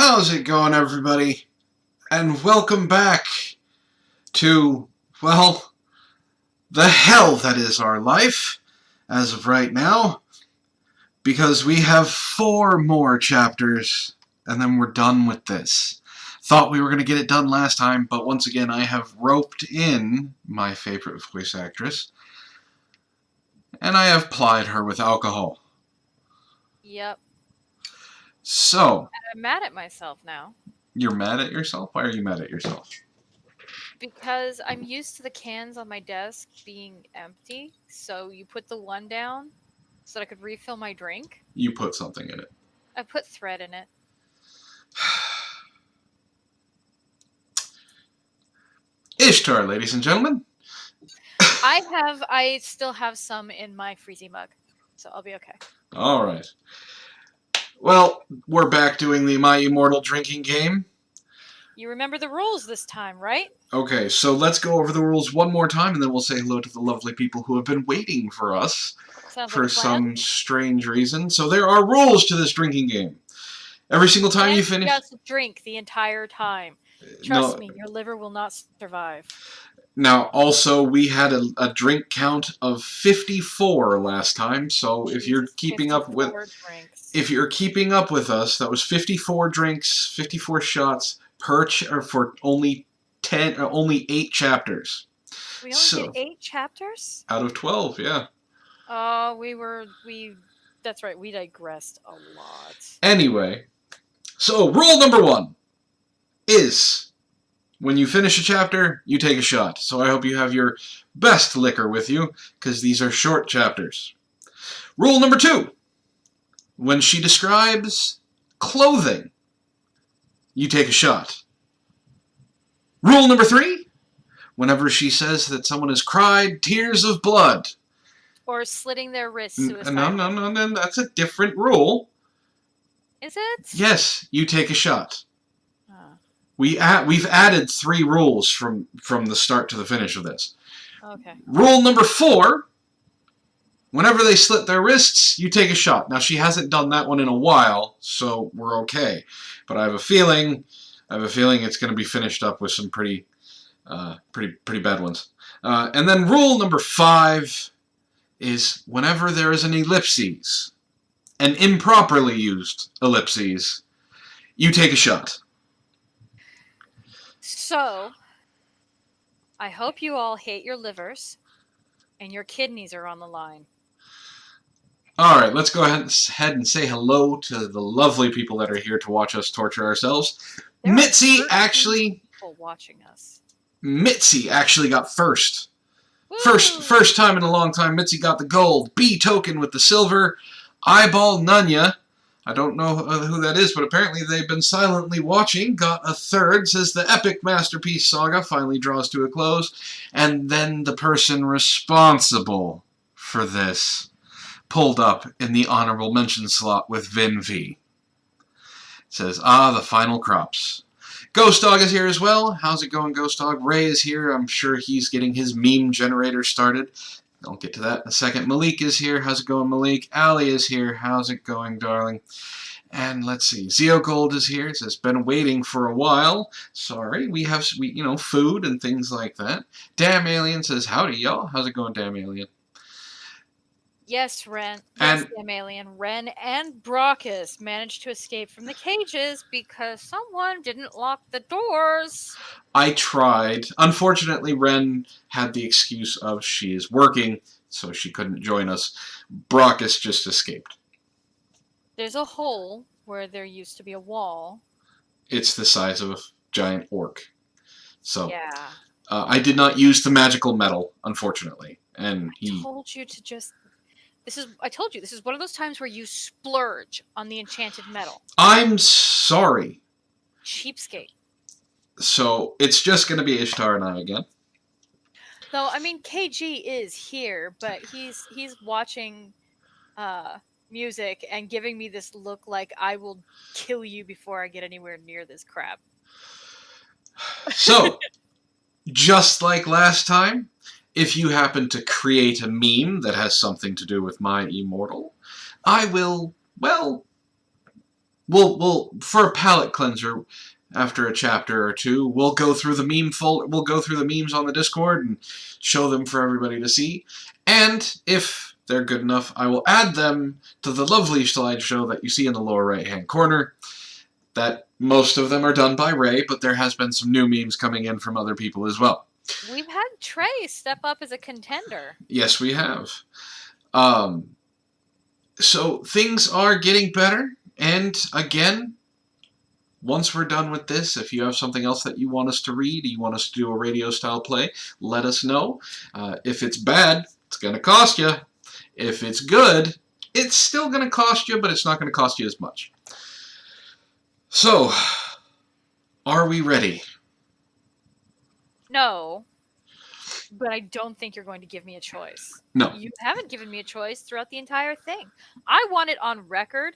How's it going, everybody? And welcome back to, well, the hell that is our life, as of right now, because we have 4 more chapters, and then we're done with this. Thought we were going to get it done last time, but once again, I have roped in my favorite voice actress, and I have plied her with alcohol. Yep. So, I'm mad at myself now. you're mad at yourself? Why are you mad at yourself? Because I'm used to the cans on my desk being empty, so you put the one down so that I could refill my drink. You put something in it. I put thread in it. Ishtar, ladies and gentlemen. I still have some in my freezy mug, so I'll be okay. Alright. Well, we're back doing the My Immortal drinking game. You remember the rules this time, right? Okay, so let's go over the rules one more time, and then we'll say hello to the lovely people who have been waiting for us for some strange reason. So there are rules to this drinking game. Every single time you finish... just drink the entire time. Trust me, your liver will not survive. Now, also, we had a drink count of 54 last time, so if you're keeping up with... If you're keeping up with us, that was 54 drinks, 54 shots per for only 8 chapters. We only did 8 chapters? Out of 12, yeah. That's right, we digressed a lot. Anyway, so rule number 1 is when you finish a chapter, you take a shot. So I hope you have your best liquor with you, because these are short chapters. Rule number 2. When she describes clothing, you take a shot. Rule number 3. Whenever she says that someone has cried tears of blood. Or slitting their wrists. No, that's a different rule. Is it? Yes, you take a shot. We've added 3 rules from the start to the finish of this. Okay. Rule number 4. Whenever they slit their wrists, you take a shot. Now, she hasn't done that one in a while, so we're okay. But I have a feeling it's going to be finished up with some pretty bad ones. And then rule number 5 is whenever there is an ellipses, an improperly used ellipses, you take a shot. So, I hope you all hate your livers, and your kidneys are on the line. Alright, let's go ahead and say hello to the lovely people that are here to watch us torture ourselves. Mitzi actually... people watching us. Mitzi actually got first. First time in a long time, Mitzi got the gold. B token with the silver. Eyeball Nunya, I don't know who that is, but apparently they've been silently watching, got a 3rd, says the epic masterpiece saga finally draws to a close, and then the person responsible for this pulled up in the honorable mention slot with Vin V. Says, the final crops. Ghost Dog is here as well. How's it going, Ghost Dog? Ray is here. I'm sure he's getting his meme generator started. I'll get to that in a second. Malik is here. How's it going, Malik? Ali is here. How's it going, darling? And let's see. Zeo Gold is here. It says, been waiting for a while. Sorry. We have, food and things like that. Damn Alien says, howdy, y'all. How's it going, Damn Alien? Yes, Wren. Yes, Damn Alien. Wren and Brockus managed to escape from the cages because someone didn't lock the doors. I tried. Unfortunately, Wren had the excuse of she is working, so she couldn't join us. Brockus just escaped. There's a hole where there used to be a wall. It's the size of a giant orc. So, yeah. I did not use the magical metal, unfortunately. And I told you to just... I told you, this is one of those times where you splurge on the enchanted metal. I'm sorry. Cheapskate. So, it's just going to be Ishtar and I again. Though, I mean, KG is here, but he's watching music and giving me this look like I will kill you before I get anywhere near this crap. So, just like last time, if you happen to create a meme that has something to do with My Immortal, I will, well, we'll for a palate cleanser after a chapter or two, we'll go through the we'll go through the memes on the Discord and show them for everybody to see. And if they're good enough, I will add them to the lovely slideshow that you see in the lower right-hand corner. That most of them are done by Ray, but there has been some new memes coming in from other people as well. We've had Trey step up as a contender. Yes, we have. So things are getting better, and again, once we're done with this, if you have something else that you want us to read, you want us to do a radio-style play, let us know. If it's bad, it's going to cost you. If it's good, it's still going to cost you, but it's not going to cost you as much. So, are we ready? No, but I don't think you're going to give me a choice. No. You haven't given me a choice throughout the entire thing. I want it on record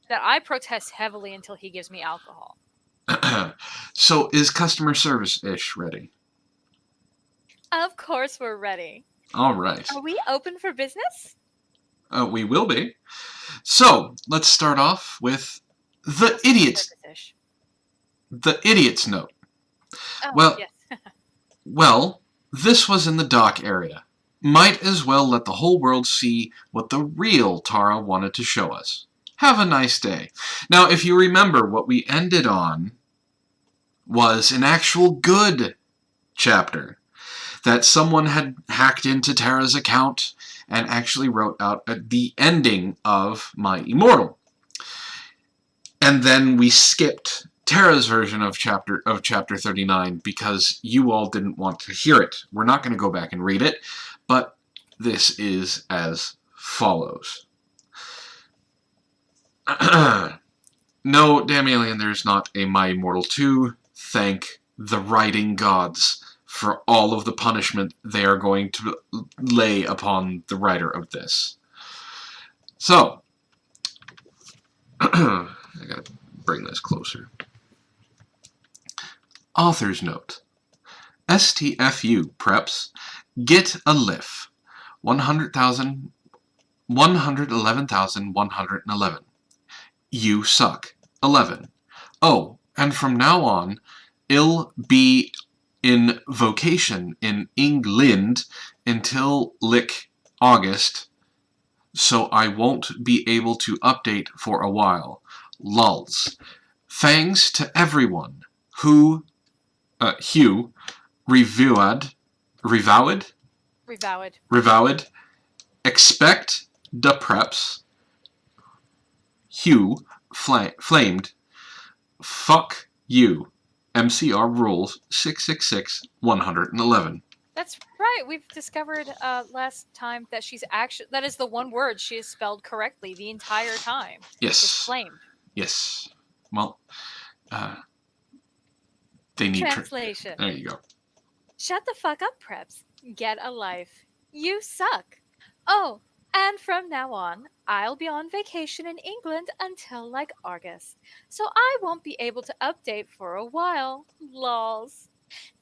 that I protest heavily until he gives me alcohol. So, is customer service-ish ready? Of course we're ready. All right. Are we open for business? We will be. So, let's start off with the idiot's note. Oh, Well, yes. Well, this was in the dock area. Might as well let the whole world see what the real Tara wanted to show us. Have a nice day. Now, if you remember, what we ended on was an actual good chapter. That someone had hacked into Tara's account and actually wrote out the ending of my Immortal. And then we skipped Tara's version of chapter 39 because you all didn't want to hear it. We're not going to go back and read it, but this is as follows. No, damn alien, there's not a My Immortal 2. Thank the writing gods for all of the punishment they are going to lay upon the writer of this. So, I gotta bring this closer. Author's note. STFU preps. Get a lift. 111,111. You suck. 11. Oh, and from now on, I'll be in vocation in England until August, so I won't be able to update for a while. Lulz. Thanks to everyone who Hugh revowed. Expect the preps. Hugh flamed. Fuck you. MCR rules 666-111. That's right. We've discovered last time that that is the one word she has spelled correctly the entire time. Yes. It's flamed. Yes. Well, they need translation. There you go. Shut the fuck up, preps. Get a life. You suck. Oh, and from now on, I'll be on vacation in England until August, so I won't be able to update for a while. Lols.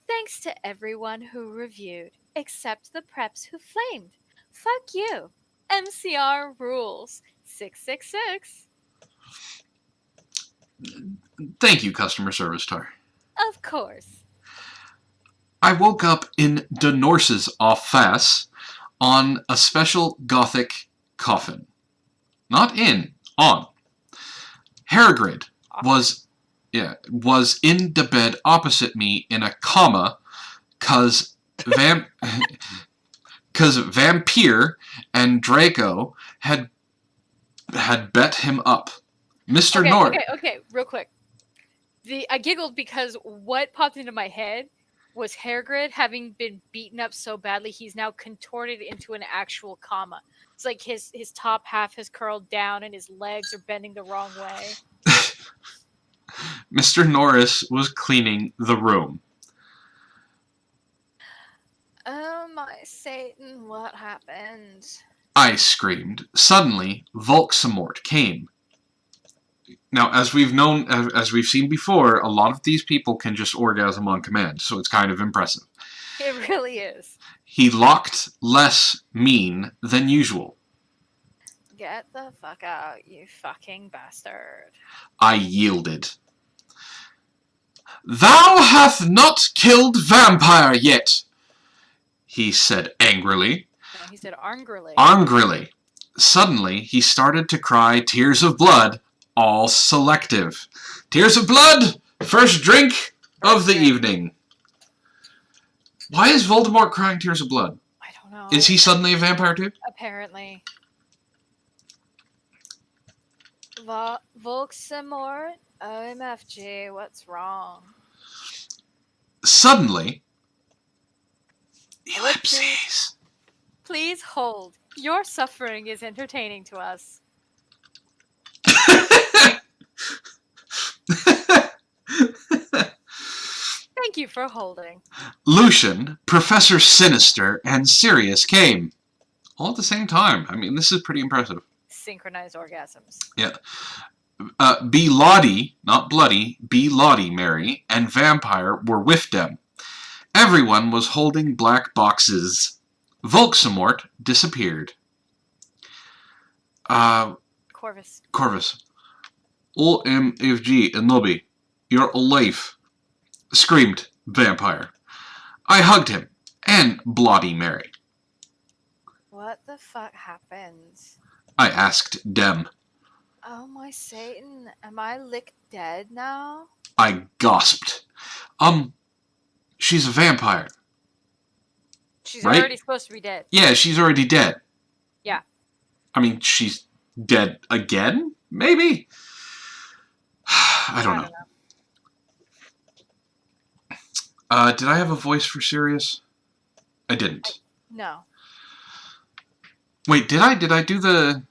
Thanks to everyone who reviewed, except the preps who flamed. Fuck you. MCR rules 666. Thank you, customer service tar. Of course. I woke up in the Norse's office on a special gothic coffin. Not in, on. Harrogrid was in the bed opposite me in a coma, cause Vampire and Draco had bet him up. Mr. North. Okay, real quick. I giggled because what popped into my head was Harrogrid having been beaten up so badly he's now contorted into an actual coma. It's like his top half has curled down and his legs are bending the wrong way. Mr. Norris was cleaning the room. Oh my Satan, what happened? I screamed. Suddenly, Volksamort came. Now, as we've seen before, a lot of these people can just orgasm on command, so it's kind of impressive. It really is. He looked less mean than usual. Get the fuck out, you fucking bastard. I yielded. Thou hath not killed vampire yet, he said angrily. No, he said angrily. Angrily. Suddenly, he started to cry tears of blood, all selective. Tears of blood! First drink of the evening. Why is Voldemort crying tears of blood? I don't know. Is he suddenly a vampire too? Apparently. Volksamort? OMFG, what's wrong? Suddenly, ellipses. Please hold. Your suffering is entertaining to us. Thank you for holding. Lucian, Professor Sinister, and Sirius came. All at the same time. I mean, this is pretty impressive. Synchronized orgasms. Yeah. Be Lottie, not Bloody, Be Lottie Mary, and Vampire were with them. Everyone was holding black boxes. Volksamort disappeared. Corvus. OMFG and Nobby, you're alive, screamed Vampire. I hugged him, and Bloody Mary. What the fuck happens? I asked Dem. Oh my Satan, am I licked dead now? I gasped. She's a vampire. She's right? already supposed to be dead. Yeah, she's already dead. Yeah. I mean, she's dead again? Maybe? I don't know. Did I have a voice for Sirius? I didn't. No. Wait, did I? Did I do the...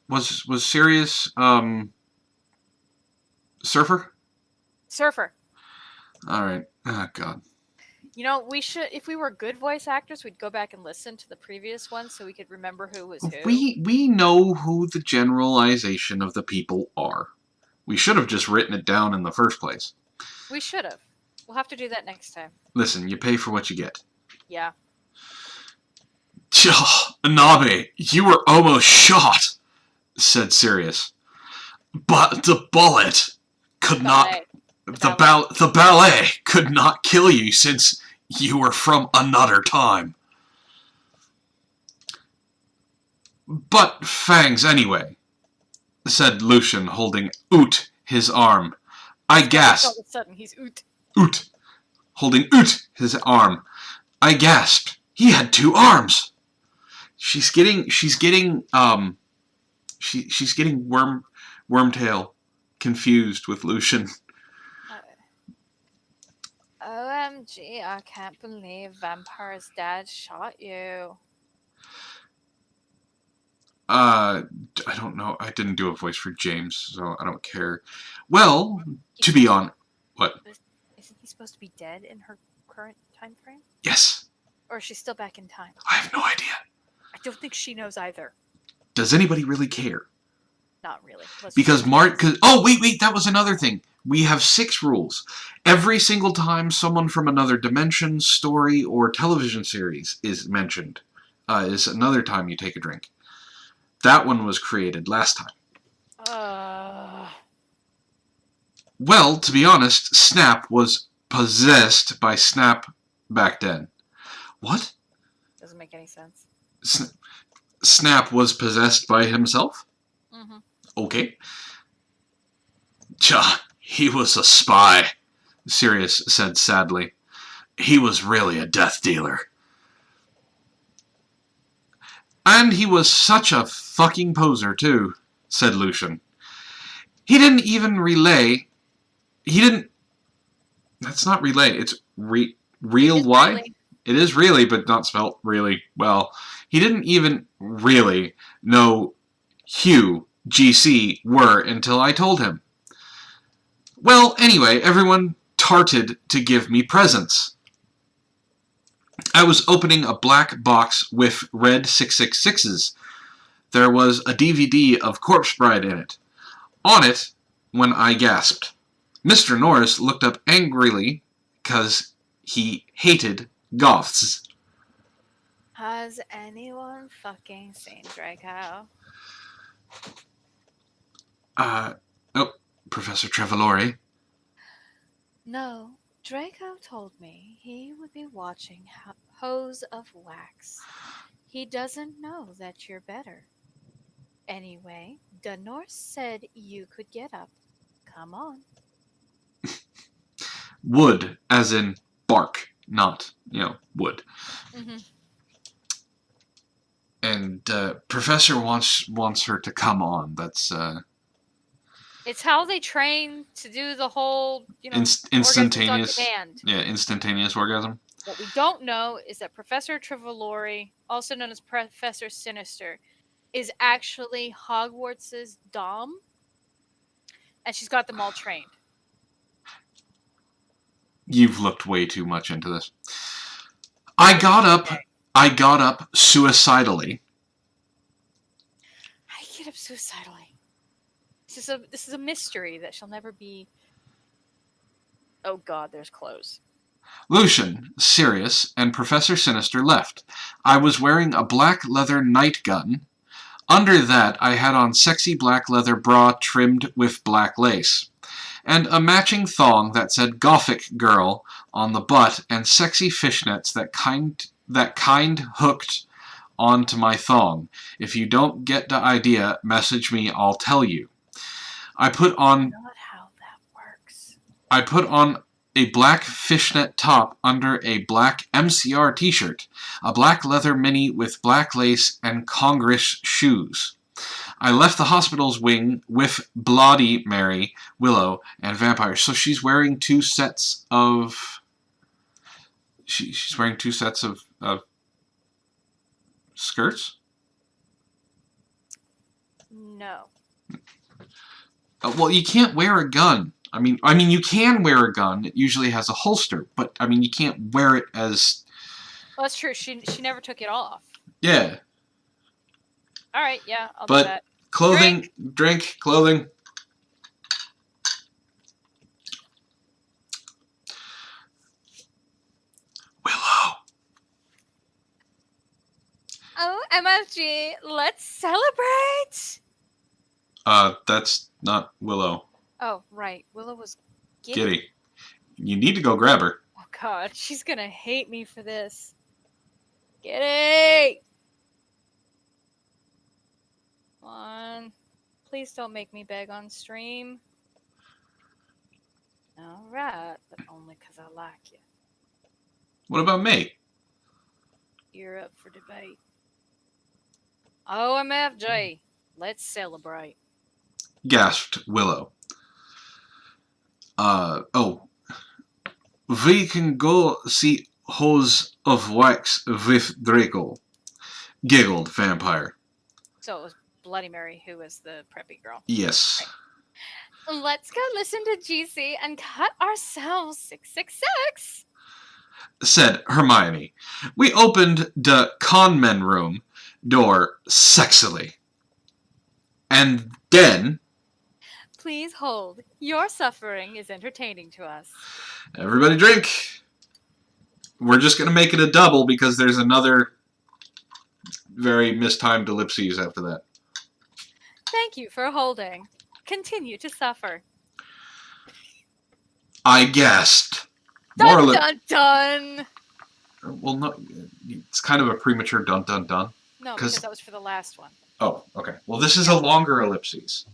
Was Sirius, Surfer? Surfer. Alright. Oh, God. You know, we should, if we were good voice actors, we'd go back and listen to the previous one so we could remember who was who. We know who the generalization of the people are. We should have just written it down in the first place. We should have. We'll have to do that next time. Listen, you pay for what you get. Yeah. Nabe, you were almost shot, said Sirius. But the bullet could not... The ballet could not kill you since you were from another time. But fangs anyway, said Lucian, holding Oot his arm. I gasped. All of a sudden, he's Oot. Oot. Holding Oot his arm. I gasped. He had 2 arms. She's getting Wormtail confused with Lucian. OMG, I can't believe Vampire's dad shot you. I don't know. I didn't do a voice for James, so I don't care. Well, to be honest... What? Isn't he supposed to be dead in her current time frame? Yes. Or is she still back in time? I have no idea. I don't think she knows either. Does anybody really care? Not really. Because oh, wait, that was another thing. We have 6 rules. Every single time someone from another dimension, story, or television series is mentioned, is another time you take a drink. That one was created last time. Well, to be honest, Snap was possessed by Snap back then. What? Doesn't make any sense. Snap was possessed by himself? Mm-hmm. Okay. He was a spy, Sirius said sadly. He was really a death dealer. And he was such a fucking poser, too, said Lucian. He didn't even relay... That's not relay, it's real Y? Really. It is really, but not spelt really well. He didn't even really know Hugh, GC, were until I told him. Well, anyway, everyone tarted to give me presents. I was opening a black box with red 666s. There was a DVD of Corpse Bride in it. On it, when I gasped. Mr. Norris looked up angrily because he hated goths. Has anyone fucking seen Draco? Oh, Professor Trevalori. No, Draco told me he would be watching Hose of Wax. He doesn't know that you're better. Anyway, Dunor said you could get up. Come on. Wood, as in bark, not, wood. Mm-hmm. And Professor wants her to come on. That's It's how they train to do the whole, instantaneous. orgasms on command. Yeah, instantaneous orgasm. What we don't know is that Professor Trivalori, also known as Professor Sinister, is actually Hogwarts' Dom, and she's got them all trained. You've looked way too much into this. I got up suicidally. I get up suicidally. This is a mystery that shall never be. Oh God, there's clothes. Lucian, Sirius, and Professor Sinister left. I was wearing a black leather night gun. Under that, I had on sexy black leather bra trimmed with black lace, and a matching thong that said Gothic Girl on the butt, and sexy fishnets that kind hooked onto my thong. If you don't get the idea, message me, I'll tell you. I put on Not how that works. I put on a black fishnet top under a black MCR t-shirt, a black leather mini with black lace, and Congress shoes. I left the hospital's wing with Bloody Mary, Willow, and Vampire. So she's wearing two sets of... She's wearing two sets of skirts? No. Well, you can't wear a gun. I mean, you can wear a gun. It usually has a holster, but you can't wear it as. Well, that's true. She never took it off. Yeah. All right. Yeah, I'll But do that. clothing, drink, clothing. Willow. Oh, MFG, let's celebrate! That's not Willow. Oh, right. Willow was Giddy. You need to go grab her. Oh, God. She's gonna hate me for this. Giddy! Come on. Please don't make me beg on stream. Alright, but only because I like you. What about me? You're up for debate. OMFJ, let's celebrate. Gasped Willow. We can go see Hose of Wax with Draco. Giggled Vampire. So it was Bloody Mary who was the preppy girl. Yes. Right. Let's go listen to GC and cut ourselves 666. Said Hermione. We opened the conmen room door sexily. And then... Please hold. Your suffering is entertaining to us. Everybody drink. We're just going to make it a double because there's another very mistimed ellipses after that. Thank you for holding. Continue to suffer. I guessed. Dun dun dun! Well, no, it's kind of a premature dun dun dun. No, because that was for the last one. Oh, okay. Well, this is a longer ellipses.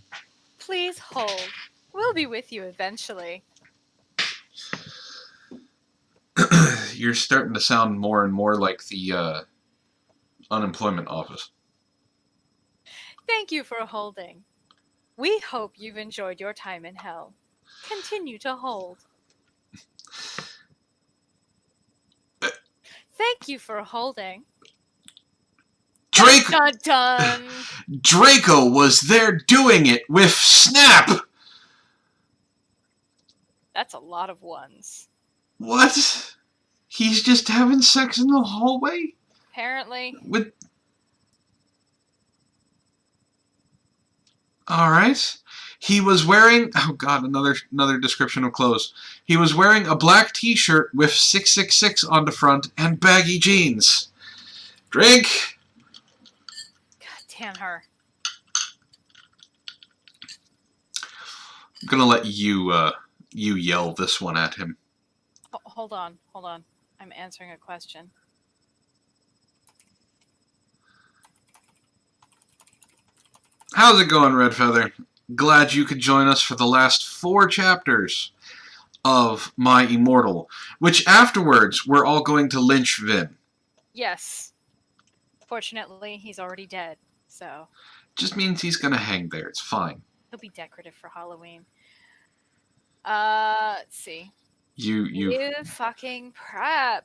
Please hold. We'll be with you eventually. You're starting to sound more and more like the unemployment office. Thank you for holding. We hope you've enjoyed your time in hell. Continue to hold. Thank you for holding. Draco! Dun, dun, dun. Draco was there doing it with Snap! That's a lot of ones. What? He's just having sex in the hallway? Apparently. With... Alright. He was wearing... Oh god, another description of clothes. He was wearing a black t-shirt with 666 on the front and baggy jeans. Drink! God damn her. I'm gonna let you yell this one at him. Hold on. I'm answering a question. How's it going, Redfeather? Glad you could join us for the last 4 chapters of my Immortal, which afterwards we're all going to lynch Vin. Yes. Fortunately, he's already dead, so Just means he's gonna hang there. It's fine. he'll be decorative for Halloween. Let's see. You fucking prep.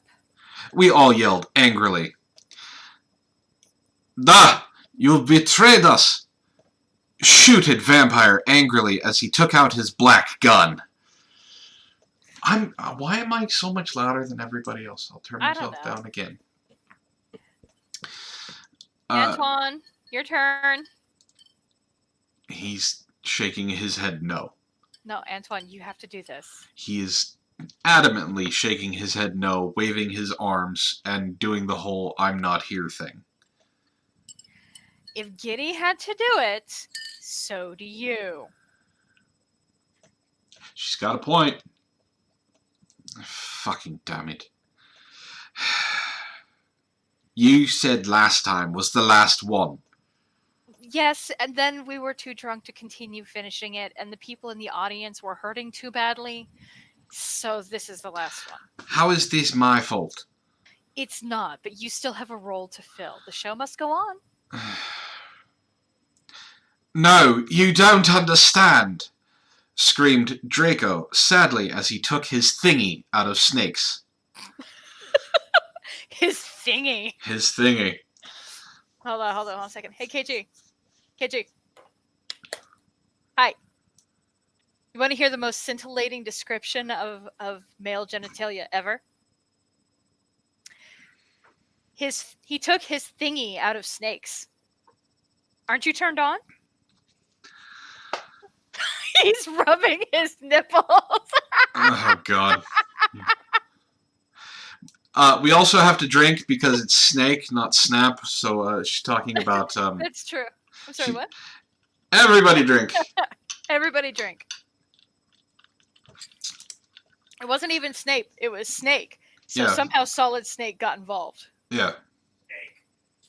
We all yelled angrily. "Da! You've betrayed us!" shooted Vampire angrily as he took out his black gun. Why am I so much louder than everybody else? I'll turn myself down again. Antoine, your turn. He's shaking his head no. No, Antoine, you have to do this. He is adamantly shaking his head no, waving his arms, and doing the whole "I'm not here" thing. If Giddy had to do it, so do you. She's got a point. Fucking damn it. You said last time was the last one. Yes, and then we were too drunk to continue finishing it, and the people in the audience were hurting too badly, so this is the last one. How is this my fault? It's not, but you still have a role to fill. The show must go on. No, you don't understand, screamed Draco sadly as he took his thingy out of Snake's. His thingy. His thingy. Hold on 1 second. Hey, KG. Hi. You want to hear the most scintillating description of male genitalia ever? He took his thingy out of Snake's. Aren't you turned on? He's rubbing his nipples. Oh, God. We also have to drink because it's Snake, not Snap, so she's talking about... That's true. I'm sorry, what? Everybody drink. Everybody drink. It wasn't even Snape, it was Snake. So somehow Solid Snake got involved. Yeah.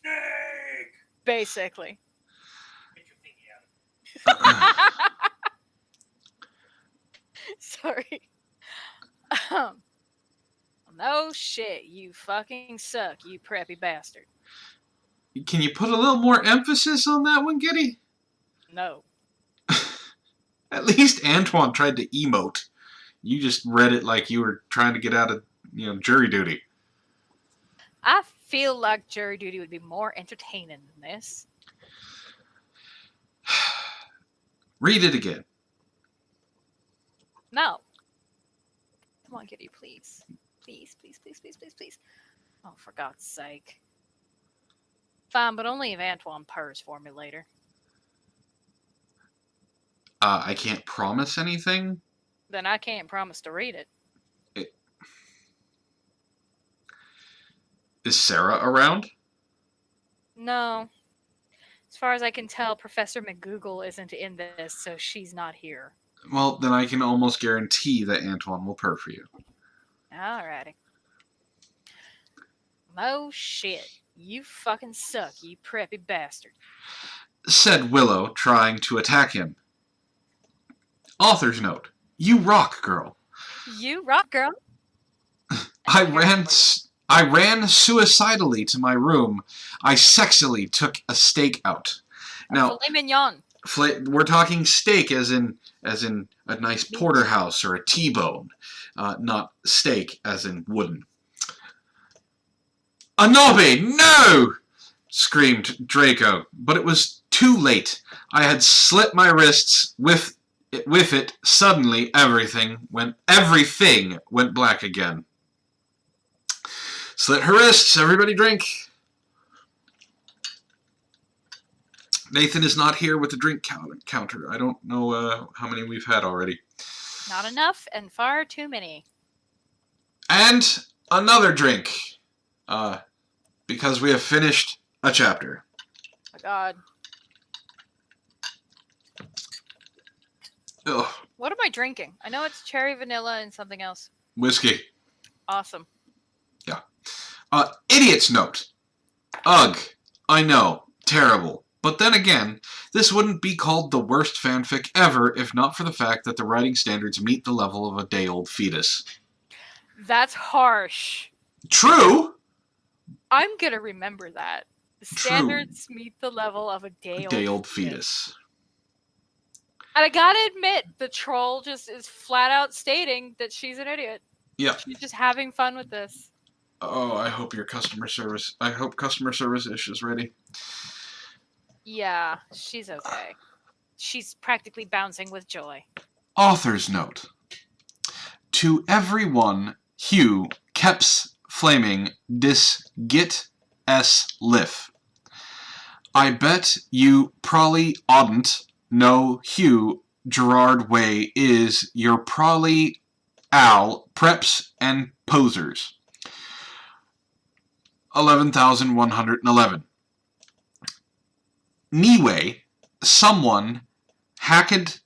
Snake! Basically. Get your thingy out. Sorry. No shit, you fucking suck, you preppy bastard. Can you put a little more emphasis on that one, Giddy? No. At least Antoine tried to emote. You just read it like you were trying to get out of, jury duty. I feel like jury duty would be more entertaining than this. Read it again. No. Come on, Giddy, please. Please. Oh, for God's sake. Fine, but only if Antoine purrs for me later. I can't promise anything. Then I can't promise to read it. Is Sarah around? No. As far as I can tell, Professor McGoogle isn't in this, so she's not here. Well, then I can almost guarantee that Antoine will purr for you. Alrighty. Oh shit. You fucking suck, you preppy bastard. Said Willow, trying to attack him. Author's note. You rock, girl. You rock, girl. I ran suicidally to my room. I sexily took a steak out. Now, filet mignon. We're talking steak as in a nice porterhouse or a T-bone, not steak as in wooden. A nobby, no! Screamed Draco, but it was too late. I had slit my wrists. With it, suddenly everything went black again. Slit her wrists. Everybody drink. Nathan is not here with the drink counter. I don't know how many we've had already. Not enough and far too many. And another drink. Because we have finished a chapter. Oh, God. Ugh. What am I drinking? I know it's cherry vanilla and something else. Whiskey. Awesome. Idiot's note. Ugh. I know. Terrible. But then again, this wouldn't be called the worst fanfic ever if not for the fact that the writing standards meet the level of a day-old fetus. That's harsh. True. I'm gonna remember that. The True. standards meet the level of a day-old Day-old fetus. And I gotta admit, the troll just is flat out stating that she's an idiot. Yeah. She's just having fun with this. Oh, I hope customer service ish is ready. Yeah, she's okay. She's practically bouncing with joy. Author's note. To everyone, Hugh keeps flaming dis git s lif. I bet you probably oughtn't know Hugh Gerard Way is your probably Al preps and posers. 11,111. Anyway, someone hacked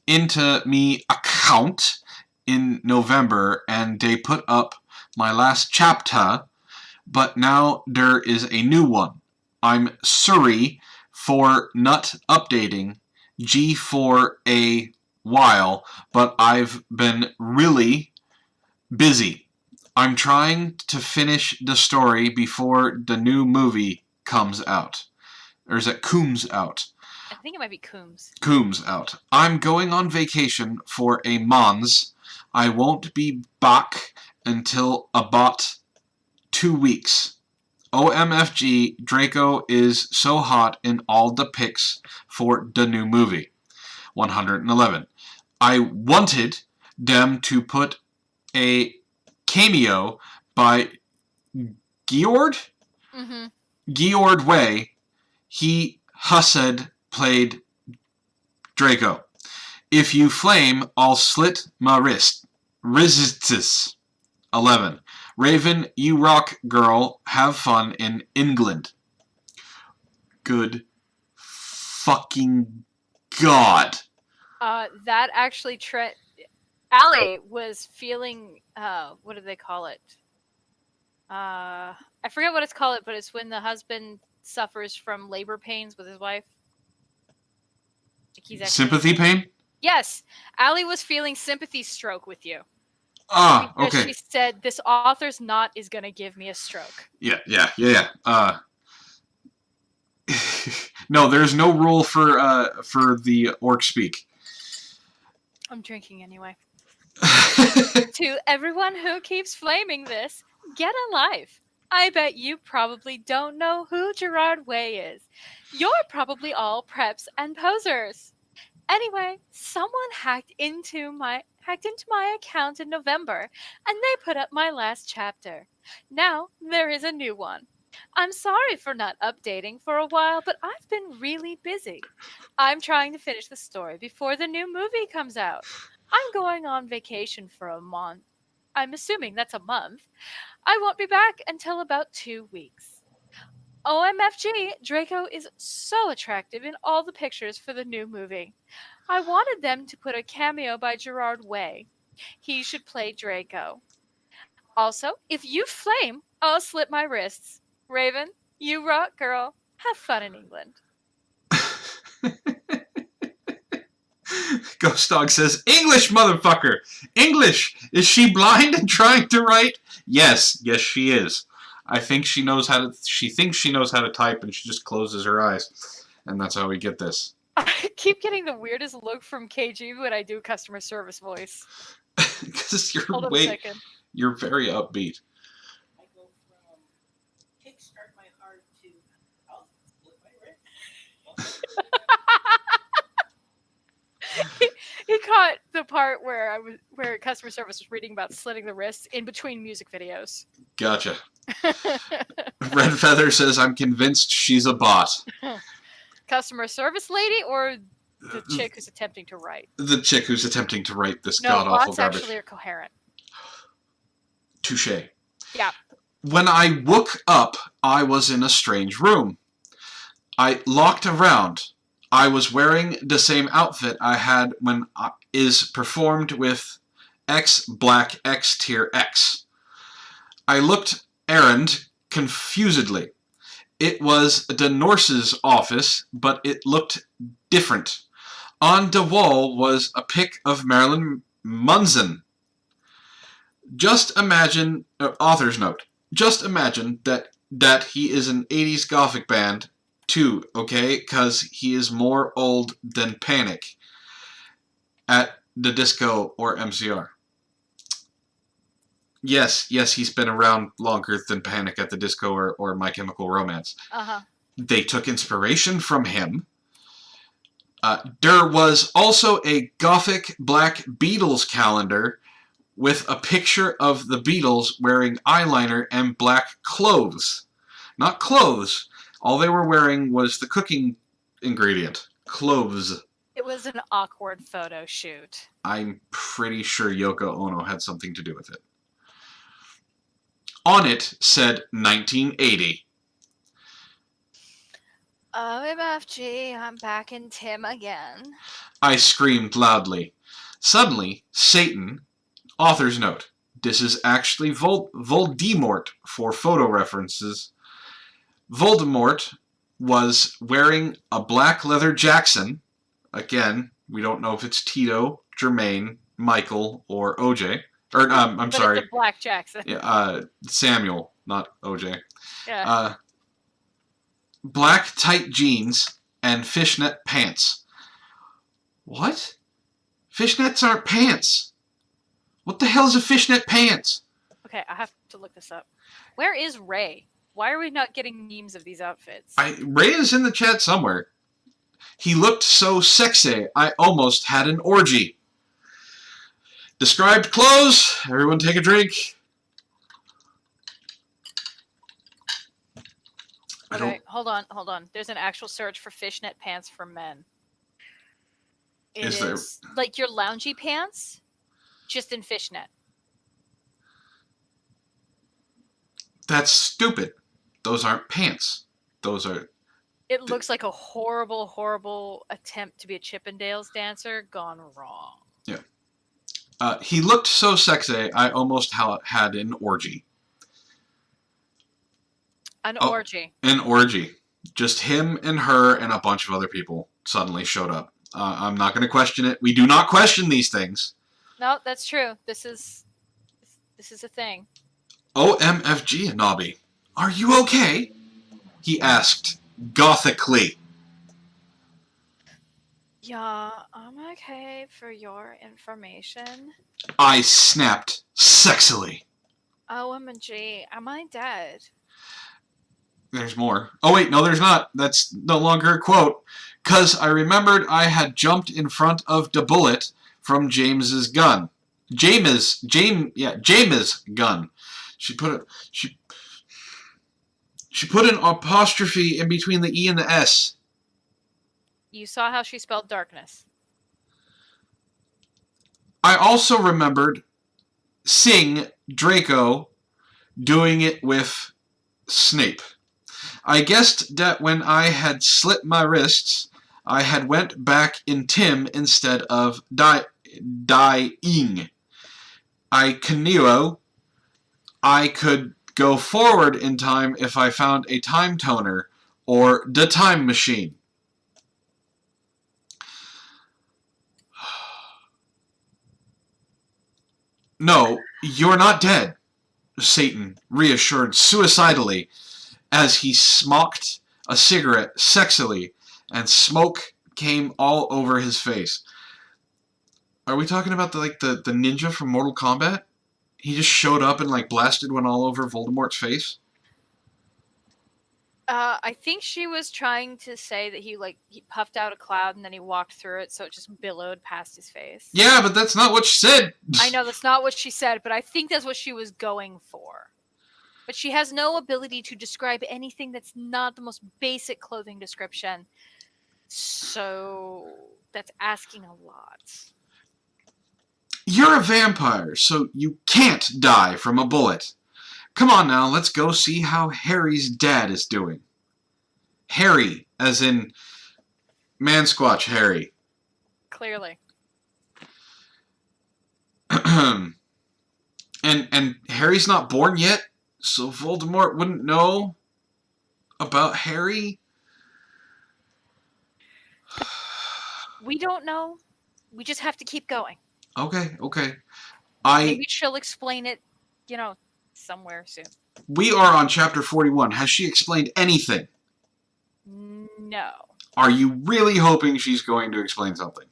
into me account in November and they put up my last chapter, but now there is a new one. I'm sorry for not updating G for a while, but I've been really busy. I'm trying to finish the story before the new movie comes out. Or is it Coombs out? I think it might be Coombs. Coombs out. I'm going on vacation for a month. I won't be back until about 2 weeks. OMFG, Draco is so hot in all the pics for the new movie. 111. I wanted them to put a cameo by Geord? Mm-hmm. Geord Way. He Hussed played Draco. If you flame, I'll slit my wrist. Resistus. 11. Raven, you rock, girl. Have fun in England. Good fucking God. That actually Allie was feeling what do they call it? I forget what it's called, but it's when the husband suffers from labor pains with his wife. Like he's actually... Sympathy pain? Yes, Allie was feeling sympathy stroke with you. Ah, Because okay. she said, this author's knot is going to give me a stroke. Yeah. No, there's no rule for the orc speak. I'm drinking anyway. To everyone who keeps flaming this, get a life. I bet you probably don't know who Gerard Way is. You're probably all preps and posers. Anyway, someone hacked into my account in November, and they put up my last chapter. Now there is a new one. I'm sorry for not updating for a while, but I've been really busy. I'm trying to finish the story before the new movie comes out. I'm going on vacation for a month. I'm assuming that's a month. I won't be back until about 2 weeks. OMFG, Draco is so attractive in all the pictures for the new movie. I wanted them to put a cameo by Gerard Way. He should play Draco. Also, if you flame, I'll slit my wrists. Raven, you rock, girl. Have fun in England. Ghost Dog says, English, motherfucker! English! Is she blind and trying to write? Yes, she is. I think she thinks she knows how to type and she just closes her eyes. And that's how we get this. I keep getting the weirdest look from KG when I do customer service voice. Because Hold on a second. You're very upbeat. I go from kickstart my heart to I'll split my wrist. He caught the part where customer service was reading about slitting the wrists in between music videos. Gotcha. Red Feather says, I'm convinced she's a bot. Customer service lady or the chick who's attempting to write? The chick who's attempting to write this No, god-awful bots garbage. actually are coherent. Touché. Yeah. When I woke up, I was in a strange room. I looked around. I was wearing the same outfit I had when is performed with X Black X Tier X. I looked errand confusedly. It was the Norse's office, but it looked different. On the wall was a pic of Marilyn Manson. Just imagine, author's note, just imagine that he is an 80s gothic band too, okay? Because he is more old than Panic at the Disco or MCR. Yes, he's been around longer than Panic at the Disco or My Chemical Romance. Uh-huh. They took inspiration from him. There was also a gothic black Beatles calendar with a picture of the Beatles wearing eyeliner and black clothes. Not clothes. All they were wearing was the cooking ingredient. Clothes. It was an awkward photo shoot. I'm pretty sure Yoko Ono had something to do with it. On it said 1980. OMFG, I'm back in Tim again. I screamed loudly. Suddenly, Satan, author's note, this is actually Voldemort for photo references. Voldemort was wearing a black leather Jackson. Again, we don't know if it's Tito, Jermaine, Michael, or OJ. Or, I'm sorry. It's a black Jackson. Yeah, Samuel, not OJ. Yeah. Black tight jeans and fishnet pants. What? Fishnets aren't pants. What the hell is a fishnet pants? Okay, I have to look this up. Where is Ray? Why are we not getting memes of these outfits? Ray is in the chat somewhere. He looked so sexy, I almost had an orgy. Described clothes. Everyone take a drink. Okay, hold on. There's an actual search for fishnet pants for men. It Is there? Like your loungy pants, just in fishnet. That's stupid. Those aren't pants. Those are... It looks like a horrible, horrible attempt to be a Chippendales dancer gone wrong. Yeah. He looked so sexy, I almost had an orgy. An orgy. An orgy. Just him and her and a bunch of other people suddenly showed up. I'm not going to question it. We do not question these things. No, that's true. This is a thing. OMFG, Nobby. Are you okay? He asked, gothically. Yeah, I'm okay for your information. I snapped sexily. OMG, am I dead? There's more. Oh wait, no there's not. That's no longer a quote. 'Cause I remembered I had jumped in front of the bullet from James's gun. James' gun. She put an apostrophe in between the E and the S. You saw how she spelled darkness. I also remembered seeing Draco doing it with Snape. I guessed that when I had slit my wrists, I had went back in Tim instead of dying. I could go forward in time if I found a time toner or the time machine. No, you're not dead, Satan reassured suicidally as he smoked a cigarette sexily and smoke came all over his face. Are we talking about the ninja from Mortal Kombat? He just showed up and blasted one all over Voldemort's face? I think she was trying to say that he puffed out a cloud and then he walked through it, so it just billowed past his face. Yeah, but that's not what she said. I know that's not what she said, but I think that's what she was going for. But she has no ability to describe anything that's not the most basic clothing description. So that's asking a lot. You're a vampire, so you can't die from a bullet. Come on now, let's go see how Harry's dad is doing. Harry, as in Man Squatch Harry. Clearly. and Harry's not born yet, so Voldemort wouldn't know about Harry. We don't know. We just have to keep going. Okay. Maybe she'll explain it, somewhere soon. We are on chapter 41. Has she explained anything? No. Are you really hoping she's going to explain something?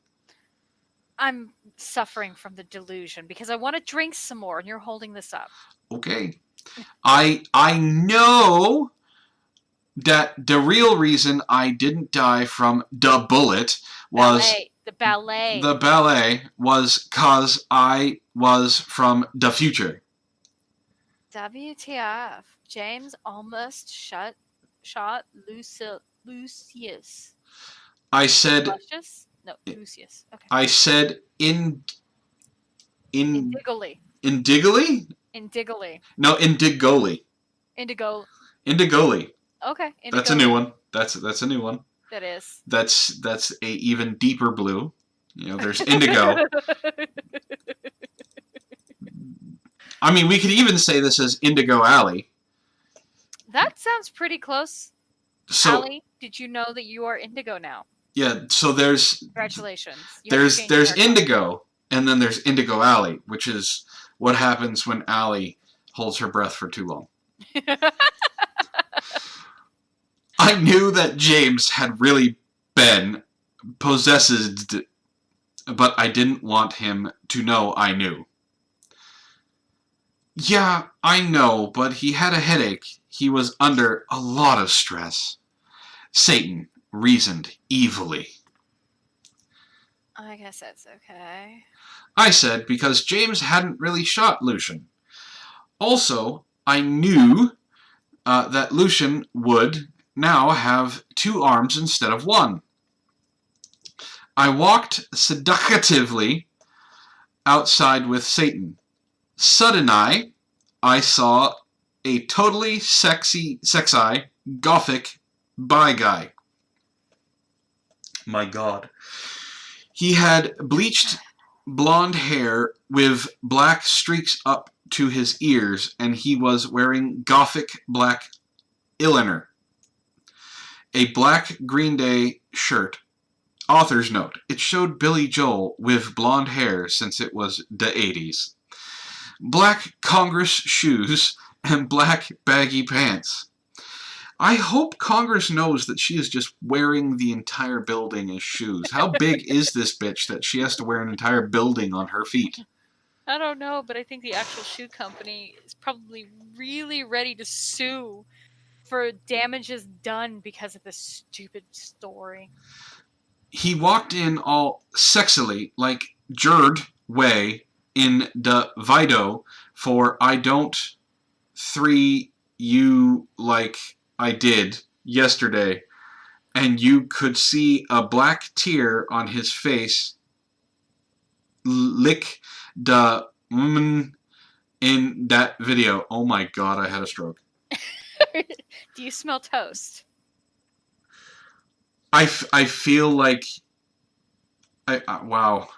I'm suffering from the delusion because I want to drink some more and you're holding this up. Okay. I know that the real reason I didn't die from the bullet was the ballet. The ballet was cause I was from the future. WTF. James almost shot Lucius. I said Lucius? No, Lucius. Okay. I said Indigoli. Indigoli? Indigoli. No, Indigoli. Indigo. Indigoli. Okay. Indigoli. That's a new one. That's a new one. That is. That's a even deeper blue. There's indigo. I mean, we could even say this as Indigo Alley. That sounds pretty close. So, Alley, did you know that you are indigo now? Yeah, so there's... Congratulations. There's indigo, and then there's Indigo Alley, which is what happens when Allie holds her breath for too long. I knew that James had really been possessed, but I didn't want him to know I knew. Yeah, I know, but he had a headache. He was under a lot of stress. Satan reasoned evilly. I guess that's okay. I said because James hadn't really shot Lucian. Also, I knew that Lucian would now have 2 arms instead of 1. I walked seductively outside with Satan. Suddenly, I saw a totally sexy gothic bi guy. My God. He had bleached blonde hair with black streaks up to his ears, and he was wearing gothic black eyeliner. A black Green Day shirt. Author's note. It showed Billy Joel with blonde hair since it was the 80s. Black Congress shoes and black baggy pants. I hope Congress knows that she is just wearing the entire building as shoes. How big is this bitch that she has to wear an entire building on her feet? I don't know, but I think the actual shoe company is probably really ready to sue for damages done because of this stupid story. He walked in all sexily, like Jerd Way in the Vido for I don't 3 you like I did yesterday, and you could see a black tear on his face lick the woman in that video. Oh my God, I had a stroke. Do you smell toast? I feel like wow.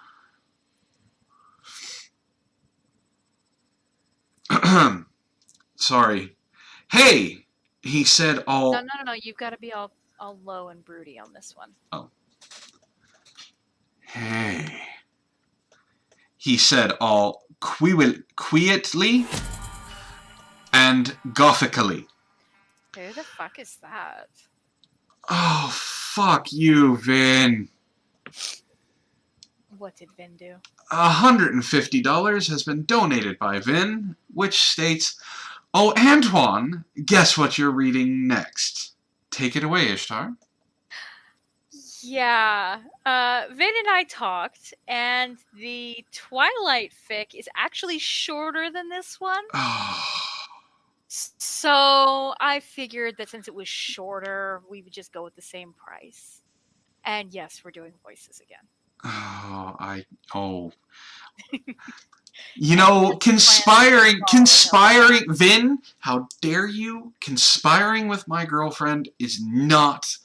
Sorry. Hey, he said all... No. You've got to be all low and broody on this one. Oh. Hey. He said all quietly and gothically. Who the fuck is that? Oh, fuck you, Vin. What did Vin do? $150 has been donated by Vin, which states, "Oh, Antoine, guess what you're reading next? Take it away, Ishtar." Yeah. Vin and I talked, and the Twilight fic is actually shorter than this one. So I figured that since it was shorter, we would just go with the same price. And yes, we're doing voices again. You know, conspiring, Vin, how dare you? Conspiring with my girlfriend is not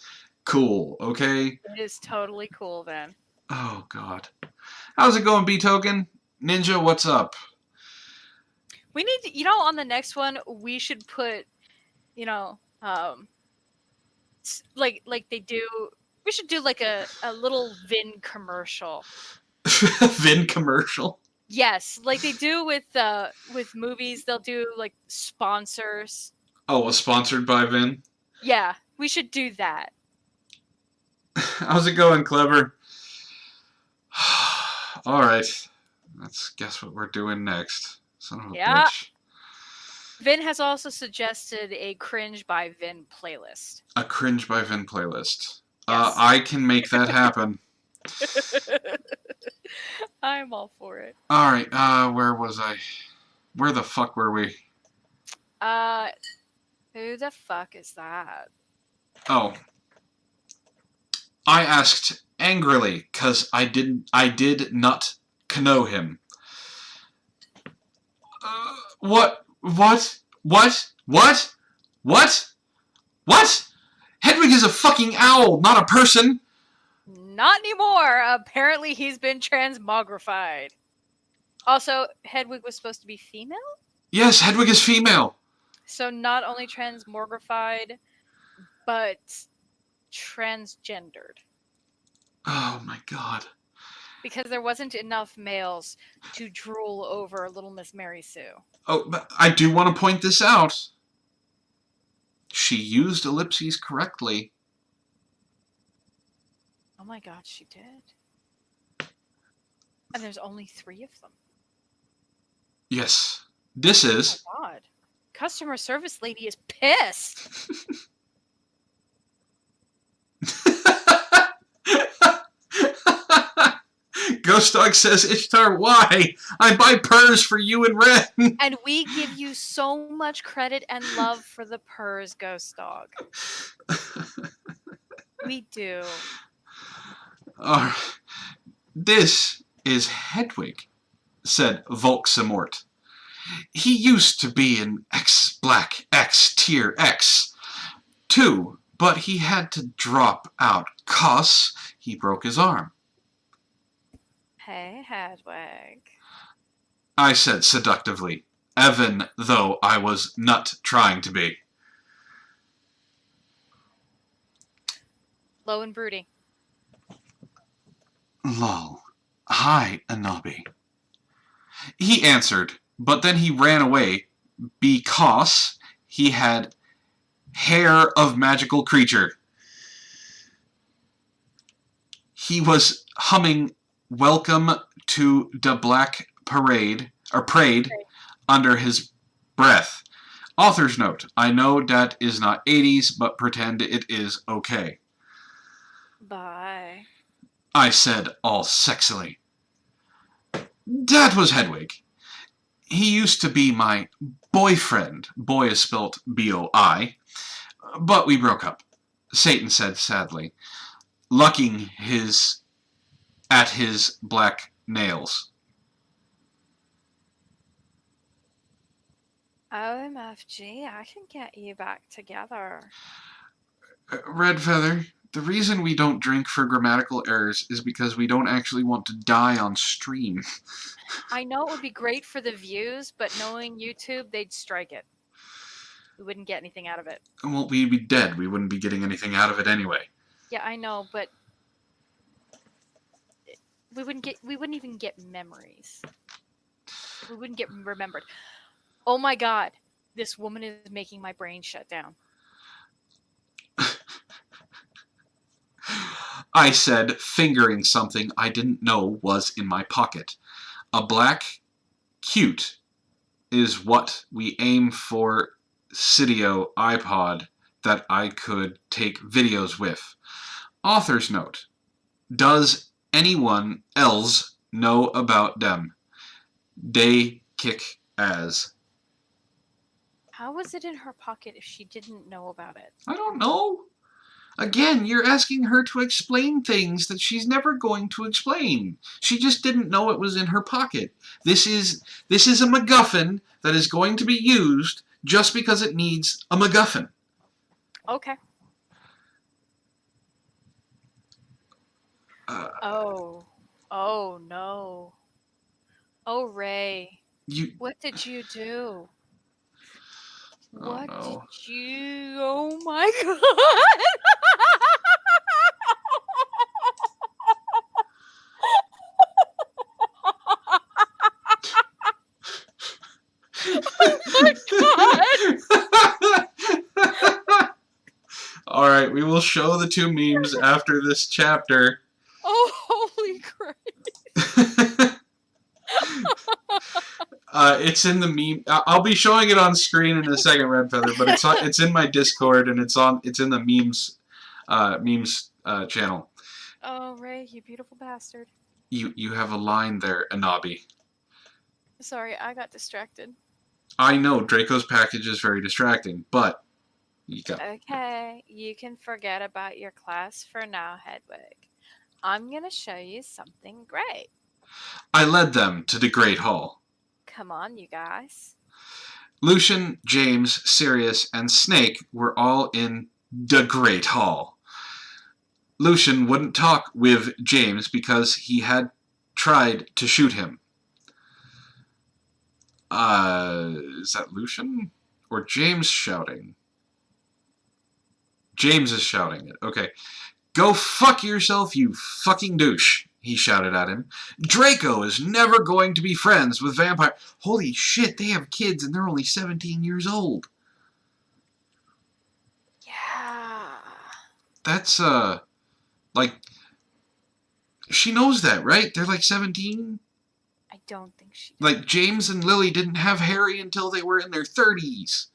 cool, okay? It is totally cool then. Oh, God. How's it going, B-Token? Ninja, what's up? We need to, on the next one, we should put, like they do. We should do like a little Vin commercial. Vin commercial? Yes, like they do with movies. They'll do like sponsors. Oh, was sponsored by Vin? Yeah, we should do that. How's it going, Clever? Alright. Let's guess what we're doing next. Son of a bitch. Vin has also suggested a Cringe by Vin playlist. A Cringe by Vin playlist. Yes. I can make that happen. I'm all for it. Alright, where was I? Where the fuck were we? Who the fuck is that? Oh. I asked angrily, cause I did not know him. What? Hedwig is a fucking owl, not a person! Not anymore! Apparently he's been transmogrified. Also, Hedwig was supposed to be female? Yes, Hedwig is female. So not only transmogrified, but transgendered. Oh my god. Because there wasn't enough males to drool over Little Miss Mary Sue. Oh, but I do want to point this out. She used ellipses correctly. Oh my god, she did. And there's only 3 of them. Yes. This is... Oh my god. Customer service lady is pissed. Ghost Dog says, Ishtar, why? I buy purrs for you and Wren. And we give you so much credit and love for the purrs, Ghost Dog. We do. This is Hedwig, said Volksamort. He used to be an X-Black X Tier X, too, but he had to drop out 'cause he broke his arm. Hey, Hedwig. I said seductively, even though I was not trying to be. Low and broody. Lol. Hi, Anabi. He answered, but then he ran away because he had hair of magical creature. He was humming Welcome to the Black Parade, or Parade, under his breath. Author's note, I know that is not 80s, but pretend it is okay. Bye. I said all sexily. That was Hedwig. He used to be my boyfriend. Boy is spelt B-O-I. But we broke up, Satan said sadly, lucking at his black nails. OMFG, I can get you back together. Red Feather, the reason we don't drink for grammatical errors is because we don't actually want to die on stream. I know it would be great for the views, but knowing YouTube, they'd strike it. We wouldn't get anything out of it. Well, we'd be dead. We wouldn't be getting anything out of it anyway. Yeah, I know, but we wouldn't even get memories. We wouldn't get remembered. Oh my god, this woman is making my brain shut down. I said, fingering something I didn't know was in my pocket. A black cute is what we aim for Cydio iPod that I could take videos with. Author's note. Does anyone else know about them? They kick ass. How was it in her pocket if she didn't know about it? I don't know. Again, you're asking her to explain things that she's never going to explain. She just didn't know it was in her pocket. This is a MacGuffin that is going to be used just because it needs a MacGuffin. Okay. Oh. Oh no. Oh Ray. You. What did you do? Oh What did no. you? Oh my god! Oh my god! All right, we will show the two memes after this chapter. Oh holy Christ! It's in the meme. I'll be showing it on screen in a second, Red Feather. But it's in my Discord and it's in the memes channel. Oh Ray, you beautiful bastard. You have a line there, Anabi. Sorry, I got distracted. I know Draco's package is very distracting, but you got. Okay, you can forget about your class for now, Hedwig. I'm gonna show you something great. I led them to the Great Hall. Come on, you guys. Lucian, James, Sirius, and Snake were all in the Great Hall. Lucian wouldn't talk with James because he had tried to shoot him. Is that Lucian? Or James shouting? James is shouting it. Okay. Go fuck yourself, you fucking douche, he shouted at him. Draco is never going to be friends with vampire. Holy shit, they have kids and they're only 17 years old. Yeah. That's, like, she knows that, right? They're like 17? I don't think she did. Like, James and Lily didn't have Harry until they were in their 30s.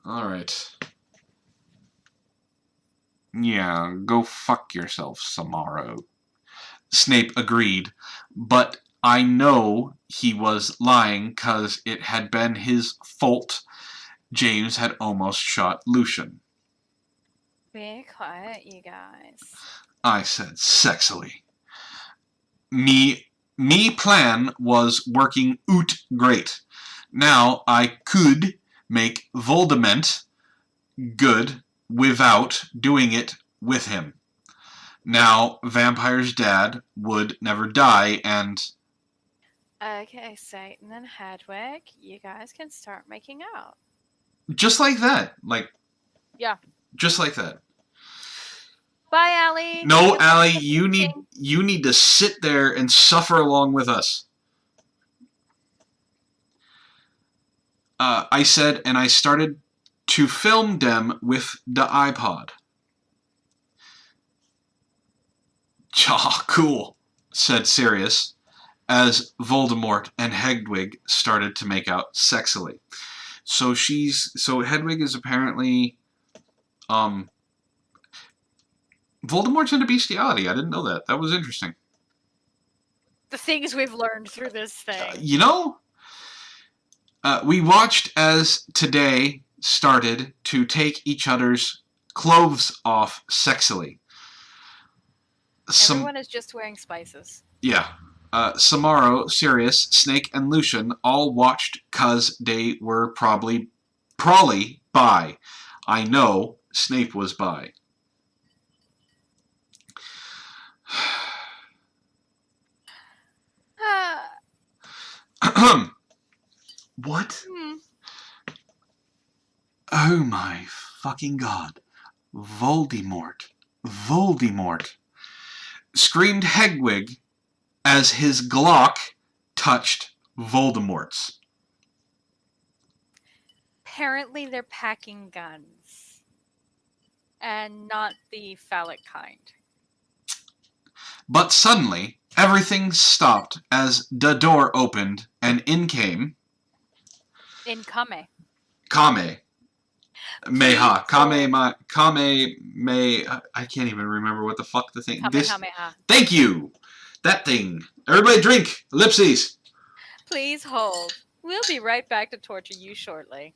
Alright. Yeah, go fuck yourself, Samaro. Snape agreed, but I know he was lying 'cause it had been his fault. James had almost shot Lucian. Be quiet, you guys. I said sexily. Me plan was working out great. Now I could make Voldemort good without doing it with him. Now Vampire's dad would never die and... Okay, Satan and Hedwig, you guys can start making out. Just like that. Like... Yeah. Just like that. Bye, Allie. No, Good Allie, luck you need to sit there and suffer along with us. I said, and I started to film them with the iPod. "Ah, cool," said Sirius, as Voldemort and Hedwig started to make out sexily. So Hedwig is apparently, Voldemort's into bestiality. I didn't know that. That was interesting. The things we've learned through this thing. You know, we watched as today started to take each other's clothes off sexily. Everyone is just wearing spices. Yeah. Samaro, Sirius, Snake, and Lucian all watched 'cause they were probably bi. I know Snape was bi. What? Oh my fucking god. Voldemort. Screamed Hedwig as his Glock touched Voldemort's. Apparently they're packing guns. And not the phallic kind. But suddenly, everything stopped as the door opened and in came... Kame. Meha. I can't even remember what the fuck the thing... Kamehameha. Thank you! That thing. Everybody drink! Ellipses! Please hold. We'll be right back to torture you shortly.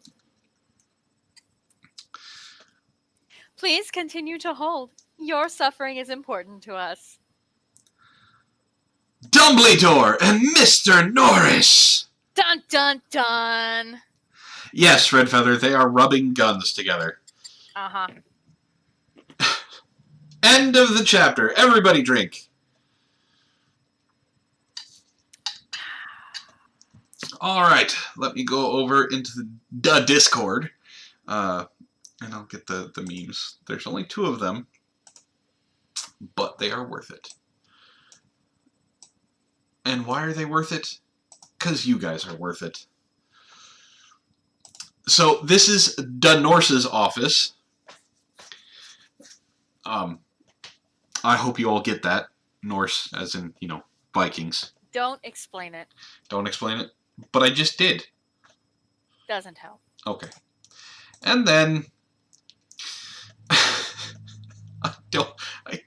Please continue to hold. Your suffering is important to us. Dumbledore and Mr. Norris! Dun dun dun! Yes, Red Feather, they are rubbing guns together. Uh-huh. End of the chapter. Everybody drink. All right, let me go over into the Discord, and I'll get the memes. There's only 2 of them, but they are worth it. And why are they worth it? Because you guys are worth it. So this is the Norse's office. I hope you all get that. Norse, as in, Vikings. Don't explain it. Don't explain it. But I just did. Doesn't help. Okay. And then I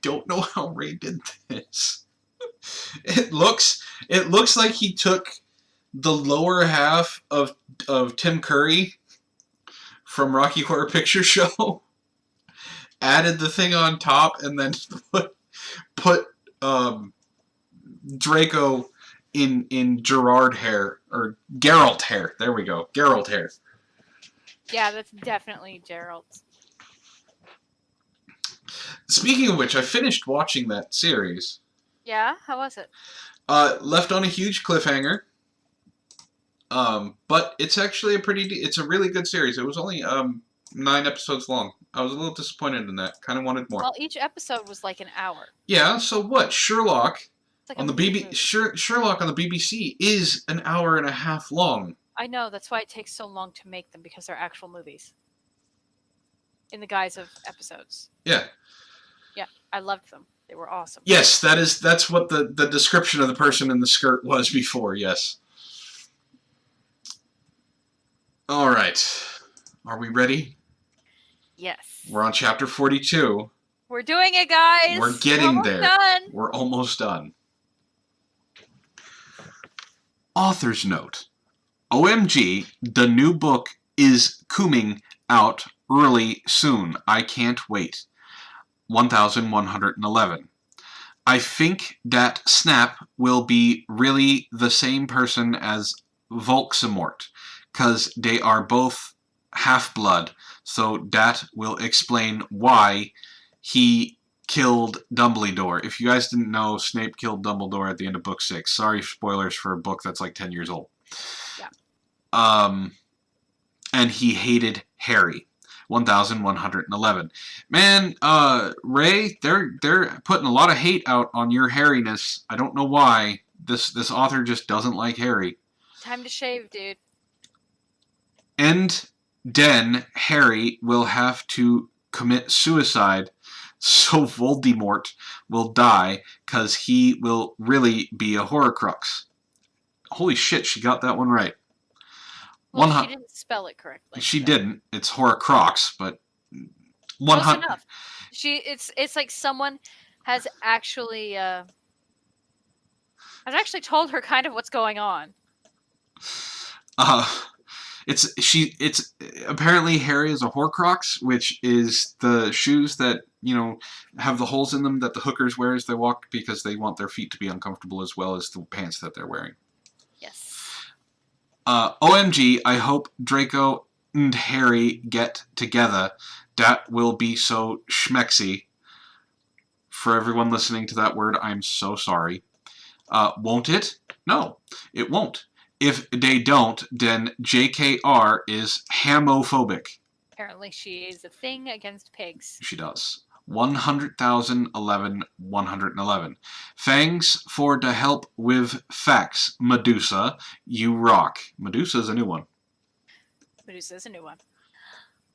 don't know how Ray did this. It looks like he took the lower half of Tim Curry from Rocky Horror Picture Show, added the thing on top, and then put Draco in Gerard hair, or Geralt hair. There we go. Geralt hair. Yeah, that's definitely Gerald's. Speaking of which, I finished watching that series. Yeah? How was it? Left on a huge cliffhanger. But it's actually it's a really good series. It was only 9 episodes long. I was a little disappointed in that. Kind of wanted more. Well, each episode was like an hour. Yeah, so what? Sherlock Like on the Sherlock on the BBC is an hour and a half long. I know, that's why it takes so long to make them, because they're actual movies. In the guise of episodes. Yeah. Yeah, I loved them. They were awesome. Yes, that's what the description of the person in the skirt was before, yes. All right. Are we ready? Yes. We're on chapter 42. We're doing it, guys! We're getting there. Done. We're almost done. Author's note. OMG, the new book is coming out early soon. I can't wait. 1111. I think that Snap will be really the same person as Volksamort, because they are both half-blood, so that will explain why he killed Dumbledore. If you guys didn't know, Snape killed Dumbledore at the end of book 6. Sorry, spoilers for a book that's like 10 years old. Yeah. And he hated Harry. 1111. Man, Ray, they're putting a lot of hate out on your hairiness. I don't know why. This author just doesn't like Harry. Time to shave, dude. And then Harry will have to commit suicide, so Voldemort will die, because he will really be a Horcrux. Holy shit, she got that one right. Well, she didn't spell it correctly. She didn't. It's Horcrux, but close enough. It's like someone has actually told her kind of what's going on. It's apparently Harry is a Horcrux, which is the shoes that, have the holes in them that the hookers wear as they walk, because they want their feet to be uncomfortable as well as the pants that they're wearing. Yes. OMG, I hope Draco and Harry get together. That will be so schmexy. For everyone listening to that word, I'm so sorry. Won't it? No, it won't. If they don't, then JKR is hamophobic. Apparently she is a thing against pigs. She does. 100,011. Thanks for the help with facts, Medusa. You rock. Medusa's a new one. Medusa's a new one.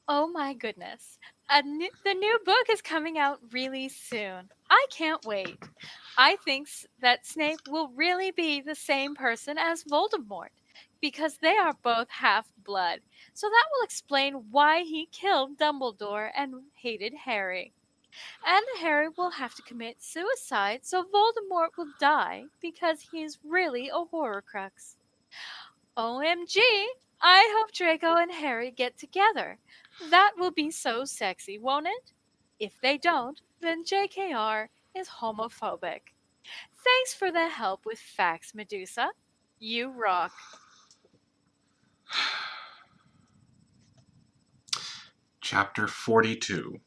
Oh my goodness. The new book is coming out really soon. I can't wait. I think that Snape will really be the same person as Voldemort, because they are both half-blood. So that will explain why he killed Dumbledore and hated Harry. And Harry will have to commit suicide, so Voldemort will die because he's really a Horcrux. OMG! I hope Draco and Harry get together. That will be so sexy, won't it? If they don't, then JKR is homophobic. Thanks for the help with facts, Medusa. You rock. Chapter 42.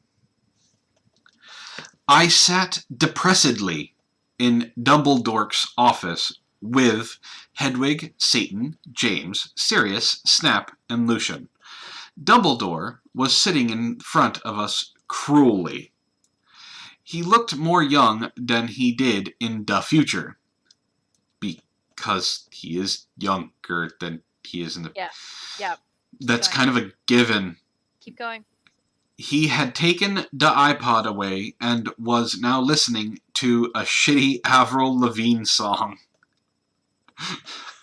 I sat depressedly in Dumbledore's office with Hedwig, Satan, James, Sirius, Snap, and Lucian. Dumbledore was sitting in front of us cruelly. He looked more young than he did in the future. Because he is younger than he is in the... Yeah. That's going. kind of a given. Keep going. He had taken the iPod away and was now listening to a shitty Avril Lavigne song.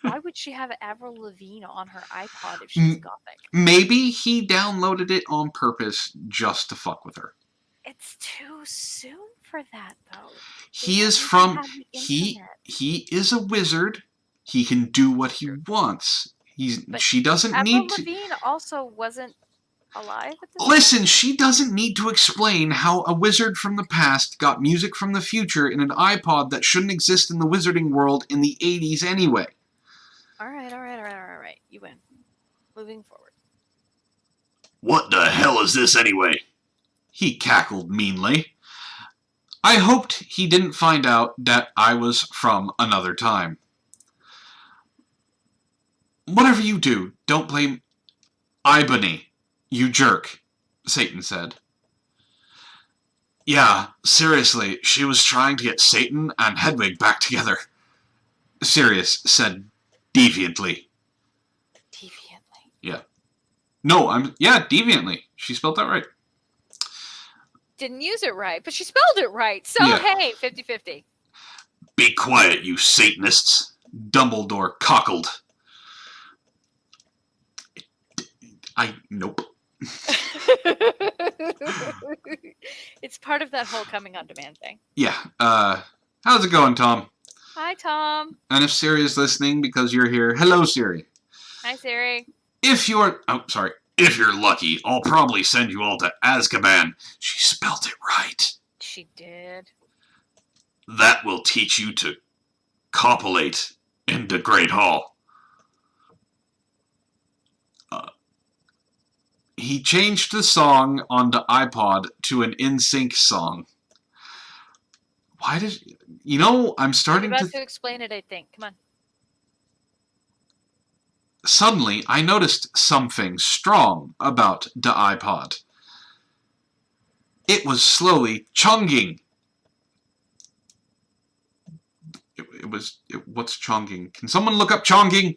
Why would she have Avril Lavigne on her iPod if she's gothic? Maybe he downloaded it on purpose just to fuck with her. It's too soon for that, though. He is a wizard. He can do what he wants. She doesn't need to... Avril Lavigne also wasn't alive at this Listen, time? she doesn't need to explain how a wizard from the past got music from the future in an iPod that shouldn't exist in the wizarding world in the 80s anyway. Alright. You win. Moving forward. What the hell is this anyway? He cackled meanly. I hoped he didn't find out that I was from another time. Whatever you do, don't blame Ibony, you jerk, Satan said. Yeah, seriously, she was trying to get Satan and Hedwig back together, Sirius said deviantly. Deviantly? Yeah. No, deviantly. She spelled that right. Didn't use it right, but she spelled it right, so Yeah. hey, 50-50. Be quiet, you Satanists, Dumbledore cockled. Nope. It's part of that whole coming on demand thing. Yeah, how's it going, Tom? Hi, Tom. And if Siri is listening because you're here, hello, Siri. Hi, Siri. If you're lucky, I'll probably send you all to Azkaban. She spelled it right. She did. That will teach you to copulate in the Great Hall. He changed the song on the iPod to an NSYNC song. Why did... I'm starting You're about to explain it, I think. Come on. Suddenly, I noticed something strong about the iPod. It was slowly chonging. What's chonging? Can someone look up chonging?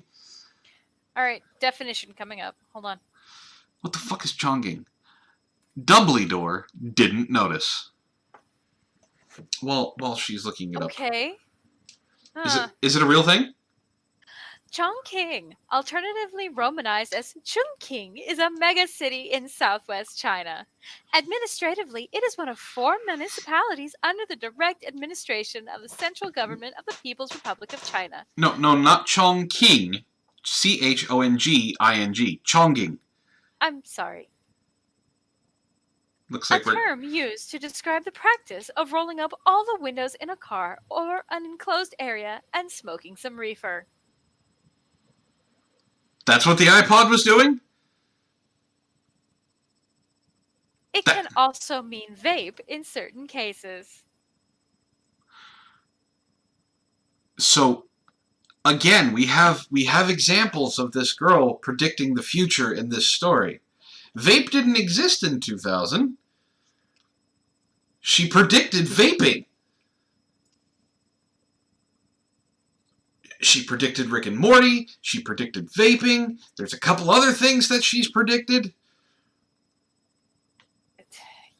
Alright, definition coming up. Hold on. What the fuck is chonging? Dumbledore didn't notice. Well, while she's looking it up. Okay. Is it a real thing? Chongqing, alternatively romanized as Chongqing, is a megacity in southwest China. Administratively, it is one of 4 municipalities under the direct administration of the central government of the People's Republic of China. No, not Chongqing. Chonging. Chonging. I'm sorry. Looks A like term used to describe the practice of rolling up all the windows in a car or an enclosed area and smoking some reefer. That's what the iPod was doing? It can also mean vape in certain cases. So, again, we have examples of this girl predicting the future in this story. Vape didn't exist in 2000. She predicted vaping. She predicted Rick and Morty. She predicted vaping. There's a couple other things that she's predicted.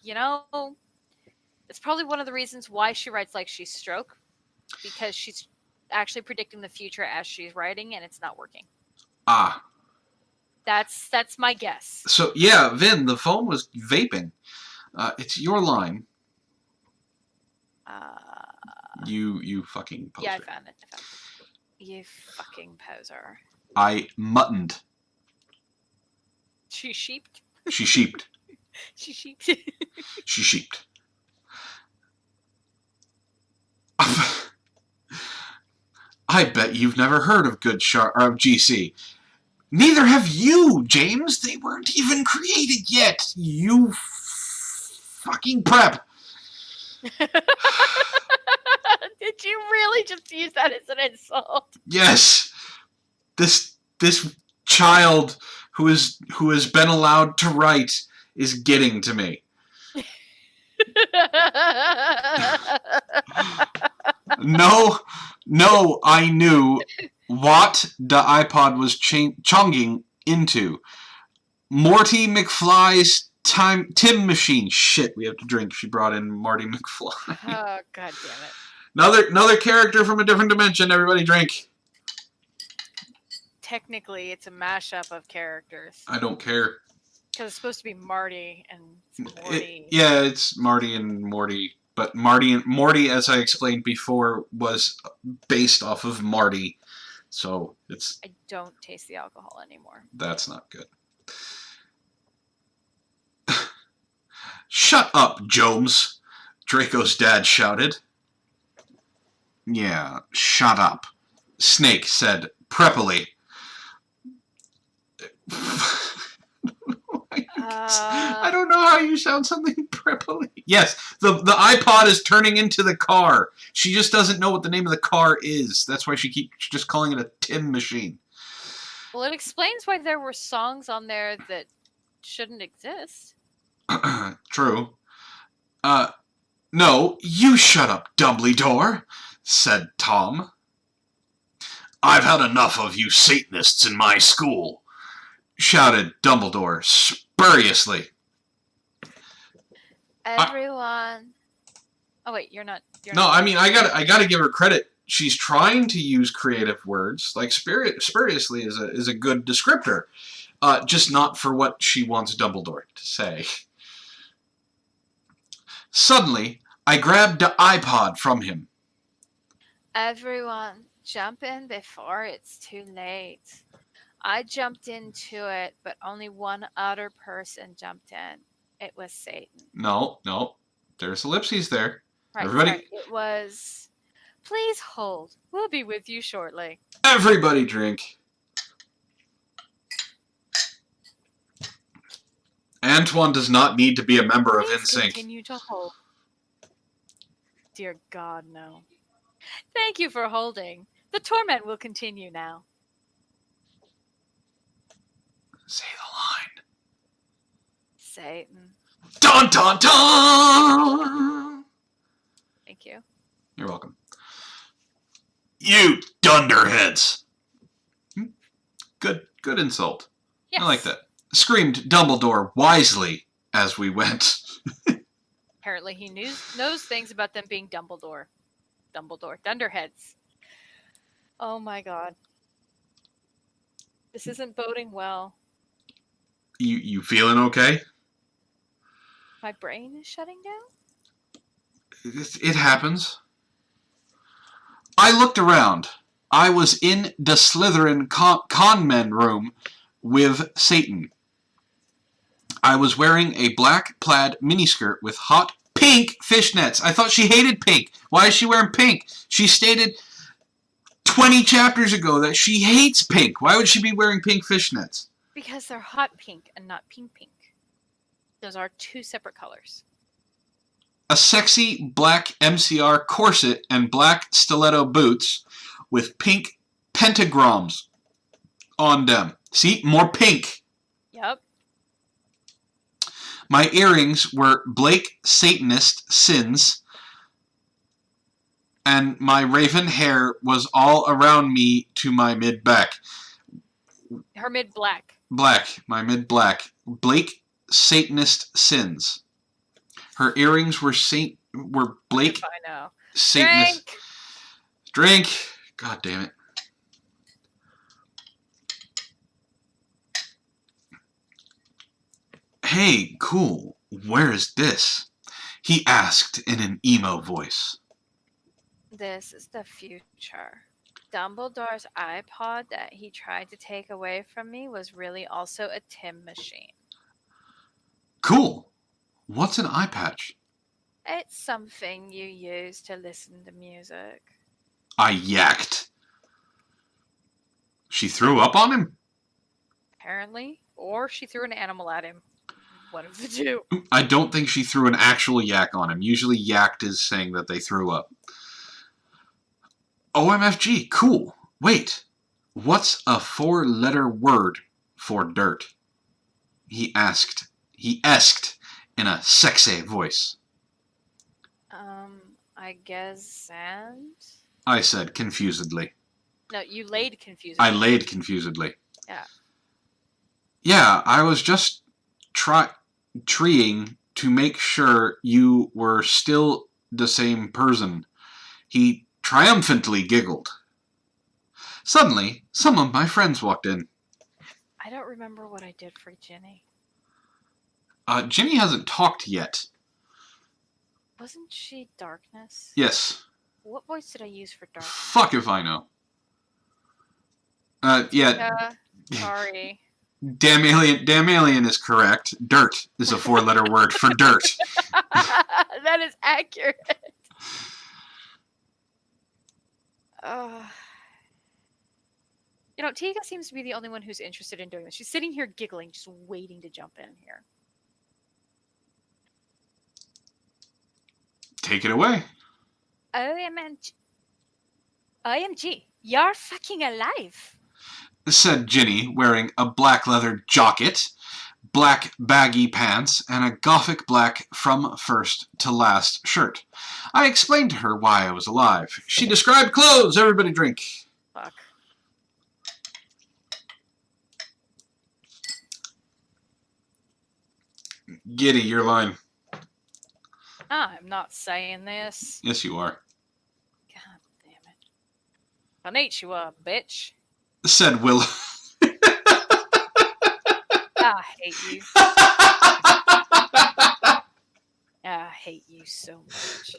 It's probably one of the reasons why she writes like she's stroke. Because she's actually predicting the future as she's writing, and it's not working. Ah. That's my guess. So, yeah, Vin, the phone was vaping. It's your line. You fucking poser. Yeah, I found it. You fucking poser. I muttoned. She sheeped? She sheeped. She sheeped. She sheeped. I bet you've never heard of GC. Neither have you, James. They weren't even created yet. You fucking prep. Did you really just use that as an insult? Yes. This child who has been allowed to write is getting to me. No, I knew what the iPod was chonging into. Morty McFly's Tim machine. Shit, we have to drink. She brought in Marty McFly. Oh, god damn it. Another character from a different dimension. Everybody drink. Technically, it's a mashup of characters. I don't care. Because it's supposed to be Marty and Morty. It's Marty and Morty. But Morty, as I explained before, was based off of Marty. So it's... I don't taste the alcohol anymore. That's not good. Shut up, Jones, Draco's dad shouted. Yeah, shut up, Snake said preppily. I don't know how you sound something preppily. Yes, the iPod is turning into the car. She just doesn't know what the name of the car is. That's why she keeps just calling it a Tim machine. Well, it explains why there were songs on there that shouldn't exist. True. No, you shut up, Dumbledore, said Tom. I've had enough of you Satanists in my school, shouted Dumbledore spuriously. Everyone. Oh wait, you're not. No, I mean I gotta give her credit. She's trying to use creative words. Like spuriously is a good descriptor, just not for what she wants Dumbledore to say. Suddenly, I grabbed the iPod from him. Everyone, jump in before it's too late. I jumped into it, but only one other person jumped in. It was Satan. No. There's ellipses there. Right, Everybody... sorry. It was... Please hold. We'll be with you shortly. Everybody drink. Antoine does not need to be a member of Please NSYNC. continue to hold. Dear God, no. Thank you for holding. The torment will continue now. Say the line. Satan. Dun dun dun! Thank you. You're welcome. You dunderheads. Good insult. Yes. I like that. Screamed Dumbledore wisely as we went. Apparently he knows things about them being Dumbledore. Dunderheads. Oh my god. This isn't boding well. You feeling okay? My brain is shutting down? It happens. I looked around. I was in the Slytherin conmen room with Satan. I was wearing a black plaid miniskirt with hot pink fishnets. I thought she hated pink. Why is she wearing pink? She stated 20 chapters ago that she hates pink. Why would she be wearing pink fishnets? Because they're hot pink and not pink. Those are two separate colors. A sexy black MCR corset and black stiletto boots with pink pentagrams on them. See? More pink. Yep. My earrings were Blake Satanist sins, and my raven hair was all around me to my mid-back. Her mid-black. My mid-black. Blake Satanist sins. Her earrings were Blake I know. Satanist. Drink. God damn it. Hey, cool. Where is this? He asked in an emo voice. This is the future. Dumbledore's iPod that he tried to take away from me was really also a Tim machine. Cool. What's an eye patch? It's something you use to listen to music. I yacked. She threw up on him? Apparently. Or she threw an animal at him. One of the two. I don't think she threw an actual yak on him. Usually yacked is saying that they threw up. OMFG, cool. Wait, what's a 4-letter word for dirt? He asked in a sexy voice. I guess sand? I said confusedly. No, you laid confusedly. I laid confusedly. Yeah. Yeah, I was just treeing to make sure you were still the same person. He triumphantly giggled. Suddenly, some of my friends walked in. I don't remember what I did for Ginny. Ginny hasn't talked yet. Wasn't she darkness? Yes. What voice did I use for darkness? Fuck if I know. Yeah. Sorry. Damn alien is correct. Dirt is a 4-letter word for dirt. That is accurate. You know, Tiga seems to be the only one who's interested in doing this. She's sitting here giggling, just waiting to jump in here. Take it away. OMG, you're fucking alive. Said Ginny, wearing a black leather jacket, black baggy pants, and a gothic black from first to last shirt. I explained to her why I was alive. She described clothes. Everybody drink. Fuck. Giddy, your line. I'm not saying this. Yes, you are. God damn it. Konnichiwa, bitch. Said Will. I hate you. I hate you so much.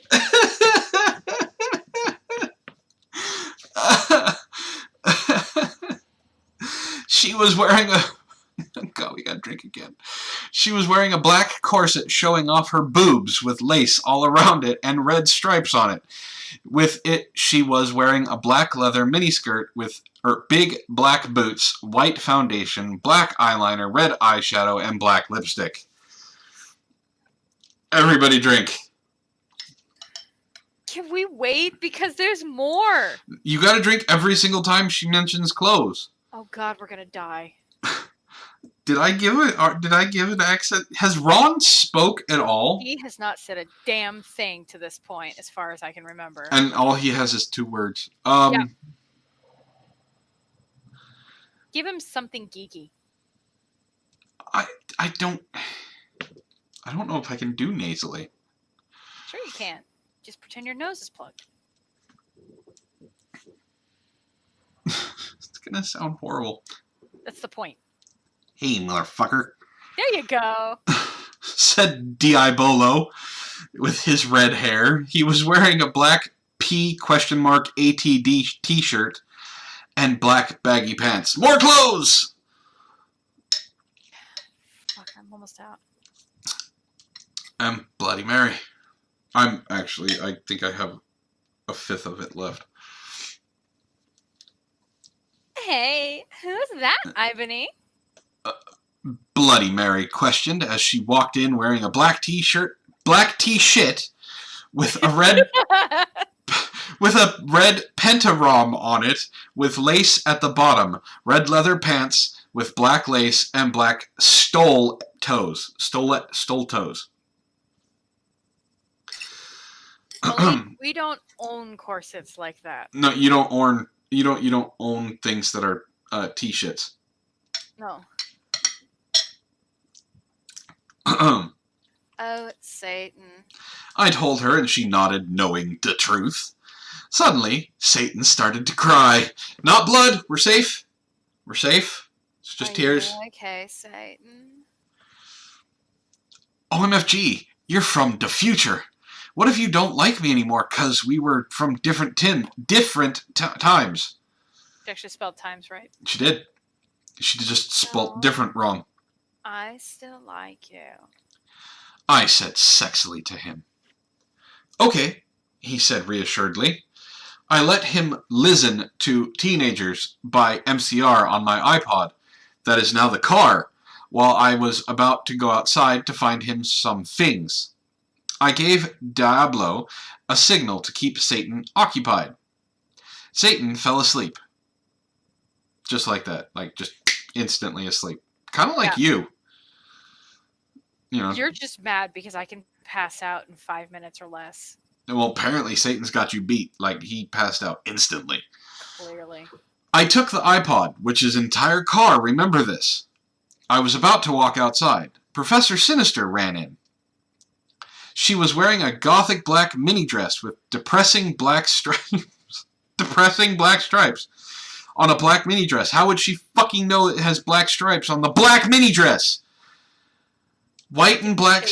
She was wearing a... God, we gotta drink again. She was wearing a black corset showing off her boobs with lace all around it and red stripes on it. With it, she was wearing a black leather miniskirt with big black boots, white foundation, black eyeliner, red eyeshadow, and black lipstick. Everybody drink. Can we wait? Because there's more. You gotta drink every single time she mentions clothes. Oh God, we're gonna die. Did I give it accent? Has Ron spoke at all? He has not said a damn thing to this point, as far as I can remember. And all he has is 2 words. Yeah. Give him something geeky. I don't know if I can do nasally. Sure you can. Just pretend your nose is plugged. It's gonna sound horrible. That's the point. Hey, motherfucker. There you go. Said Diabolo with his red hair. He was wearing a black P?ATD t-shirt and black baggy pants. More clothes! Fuck, I'm almost out. I'm Bloody Mary. I think I have a 5th of it left. Hey, who's that, Ibony? Bloody Mary questioned as she walked in wearing a black t-shit with a red pentagram on it with lace at the bottom, red leather pants with black lace and black stole toes. We don't own corsets like that. No, you don't own things that are t-shits. No. Oh, Satan. I told her, and she nodded, knowing the truth. Suddenly, Satan started to cry. Not blood. We're safe. We're safe. It's just tears. Okay, Satan. OMFG, you're from the future. What if you don't like me anymore because we were from different times? She actually spelled times right. She did. She just spelled different wrong. I still like you. I said sexily to him. Okay, he said reassuredly. I let him listen to Teenagers by MCR on my iPod. That is now the car, while I was about to go outside to find him some things. I gave Diablo a signal to keep Satan occupied. Satan fell asleep. Just like that. Like, just instantly asleep. Kind of like you. You know. You're just mad because I can pass out in 5 minutes or less. Well, apparently Satan's got you beat. Like, he passed out instantly. Clearly. I took the iPod, which is entire car, remember this. I was about to walk outside. Professor Sinister ran in. She was wearing a gothic black mini dress with depressing black stripes. On a black mini dress. How would she fucking know it has black stripes on the black mini dress? White and black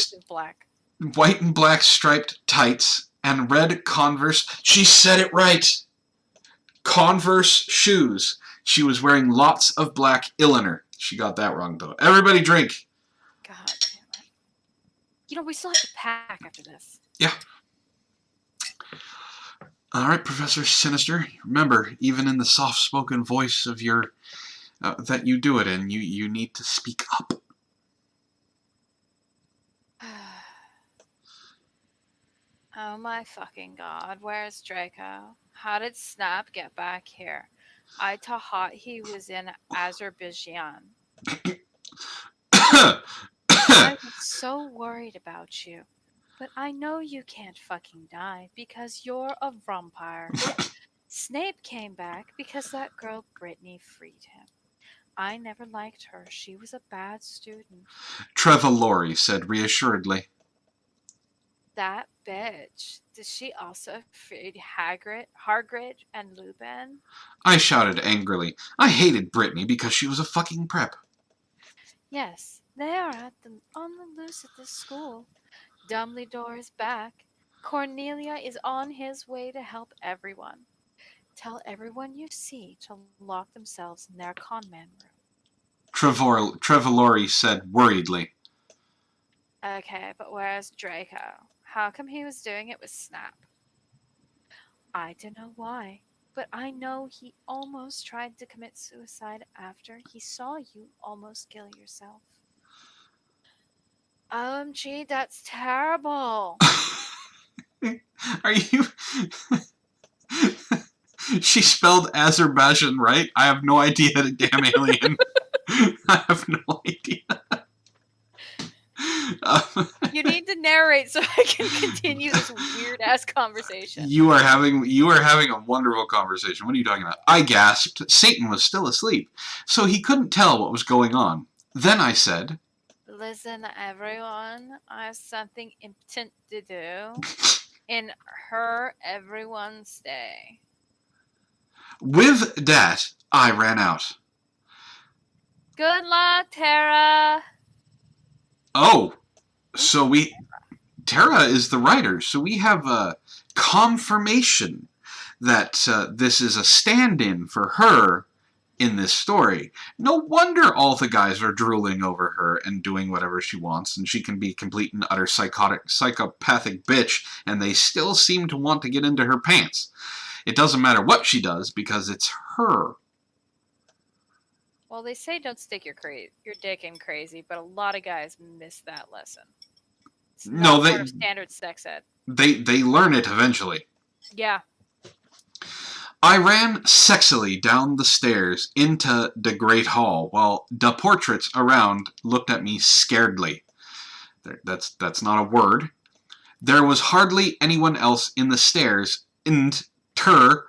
striped tights and red Converse. She said it right. Converse shoes. She was wearing lots of black eyeliner. She got that wrong, though. Everybody drink. God damn it. You know, we still have to pack after this. Yeah. All right, Professor Sinister. Remember, even in the soft-spoken voice of your that you do it in, you need to speak up. Oh my fucking god, where's Draco? How did Snap get back here? I thought he was in Azerbaijan. I was so worried about you. But I know you can't fucking die because you're a vampire. Snape came back because that girl Brittany freed him. I never liked her. She was a bad student. Trevalori said reassuredly. That bitch. Did she also feed Hagrid, and Lupin? I shouted angrily. I hated Brittany because she was a fucking prep. Yes, they are on the loose at this school. Dumbledore is back. Cornelia is on his way to help everyone. Tell everyone you see to lock themselves in their conman room. Trevalori said worriedly. Okay, but where's Draco? How come he was doing it with Snap? I don't know why, but I know he almost tried to commit suicide after he saw you almost kill yourself. OMG, that's terrible. Are you... She spelled Azerbaijan right? I have no idea, damn alien. I have no idea. You need to narrate so I can continue this weird-ass conversation. You are having a wonderful conversation. What are you talking about? I gasped. Satan was still asleep, so he couldn't tell what was going on. Then I said... Listen, everyone, I have something important to do. In everyone's stay. With that, I ran out. Good luck, Tara! Oh, so Tara is the writer, so we have a confirmation that this is a stand-in for her in this story. No wonder all the guys are drooling over her and doing whatever she wants, and she can be complete and utter psychopathic bitch, and they still seem to want to get into her pants. It doesn't matter what she does, because it's her. Well, they say don't stick your dick in crazy, but a lot of guys miss that lesson. It's not part of standard sex ed. They learn it eventually. Yeah. I ran sexily down the stairs into the Great Hall, while the portraits around looked at me scaredly. That's not a word. There was hardly anyone else in the stairs, and Terror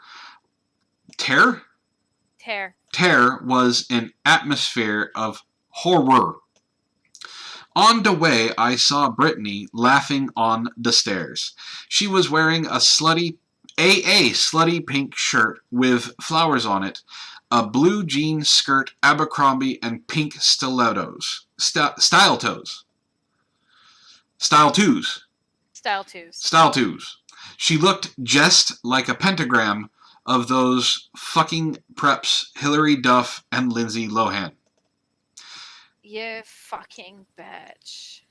was an atmosphere of horror. On the way, I saw Brittany laughing on the stairs. She was wearing a slutty pink shirt with flowers on it, a blue jean skirt, Abercrombie, and pink stilettos. Style twos. She looked just like a pentagram of those fucking preps Hilary Duff and Lindsay Lohan. You fucking bitch.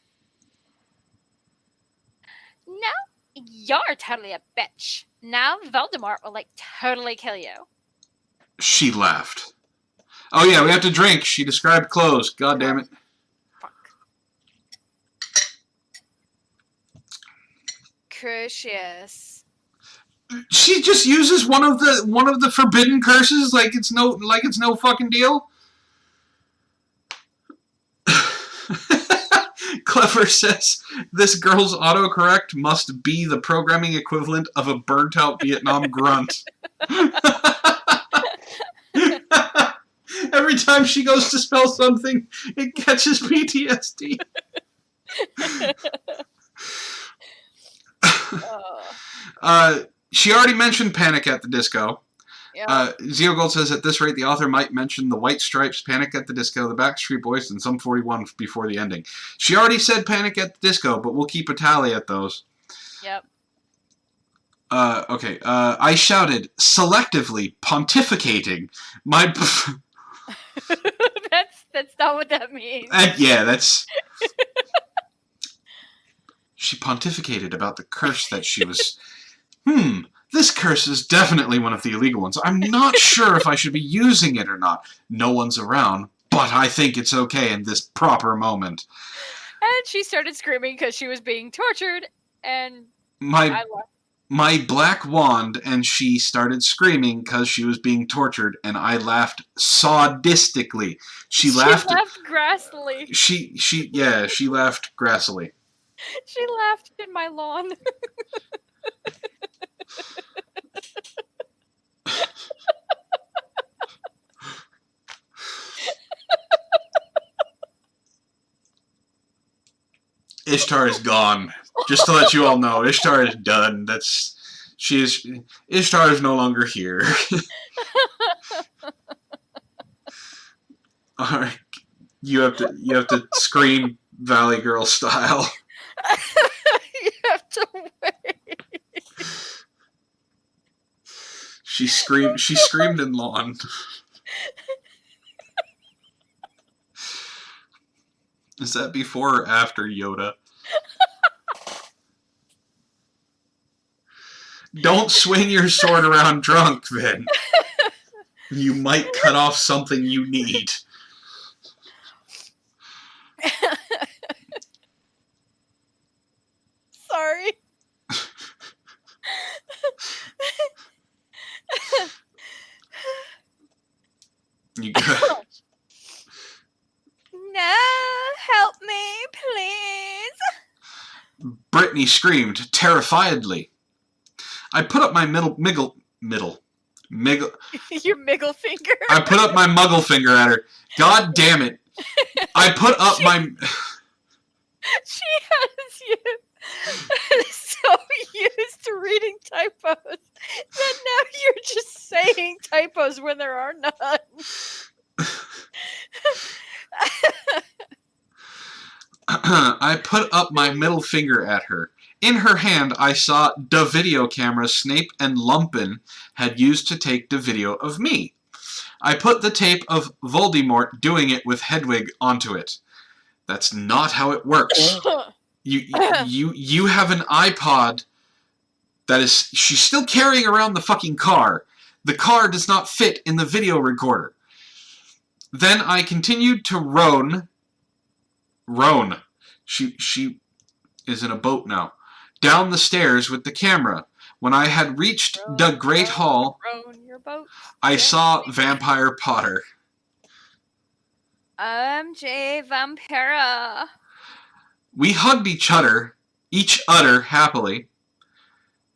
No, you're totally a bitch. Now Voldemort will, totally kill you. She laughed. Oh yeah, we have to drink. She described clothes. God damn it. Fuck. Crucius. She just uses one of the forbidden curses like it's no fucking deal. Clever says this girl's autocorrect must be the programming equivalent of a burnt out Vietnam grunt. Every time she goes to spell something, it catches PTSD. She already mentioned Panic at the Disco. Yeah. Zio Gold says at this rate, the author might mention the White Stripes, Panic at the Disco, the Backstreet Boys, and some 41 before the ending. She already said Panic at the Disco, but we'll keep a tally at those. Yep. Okay. I shouted, selectively, pontificating. My... That's not what that means. Yeah, that's... She pontificated about the curse that she was... This curse is definitely one of the illegal ones. I'm not sure if I should be using it or not. No one's around, but I think it's okay in this proper moment. And she started screaming because she was being tortured, and My black wand, and she started screaming because she was being tortured, and I laughed sadistically. She laughed grassily. She laughed grassily. She laughed in my lawn. Ishtar is gone. Just to let you all know, Ishtar is done. Ishtar is no longer here. All right, you have to scream Valley Girl style. You have to wait. She screamed in lawn. Is that before or after Yoda? Don't swing your sword around drunk, Vin. You might cut off something you need. Sorry. You good? No, help me, please. Brittany screamed terrifiedly. I put up my Your middle finger. I put up my muggle finger at her. God damn it. I put up my... She has you so used to reading typos that now you're just saying typos when there are none. I put up my middle finger at her. In her hand, I saw the video camera Snape and Lumpin had used to take the video of me. I put the tape of Voldemort doing it with Hedwig onto it. That's not how it works. You have an iPod that is... She's still carrying around the fucking car. The car does not fit in the video recorder. Then I continued to roan. She is in a boat now. Down the stairs with the camera. When I had reached the Great Hall, your boat. I saw Vampire Potter. J. Vampira. We hugged each other happily,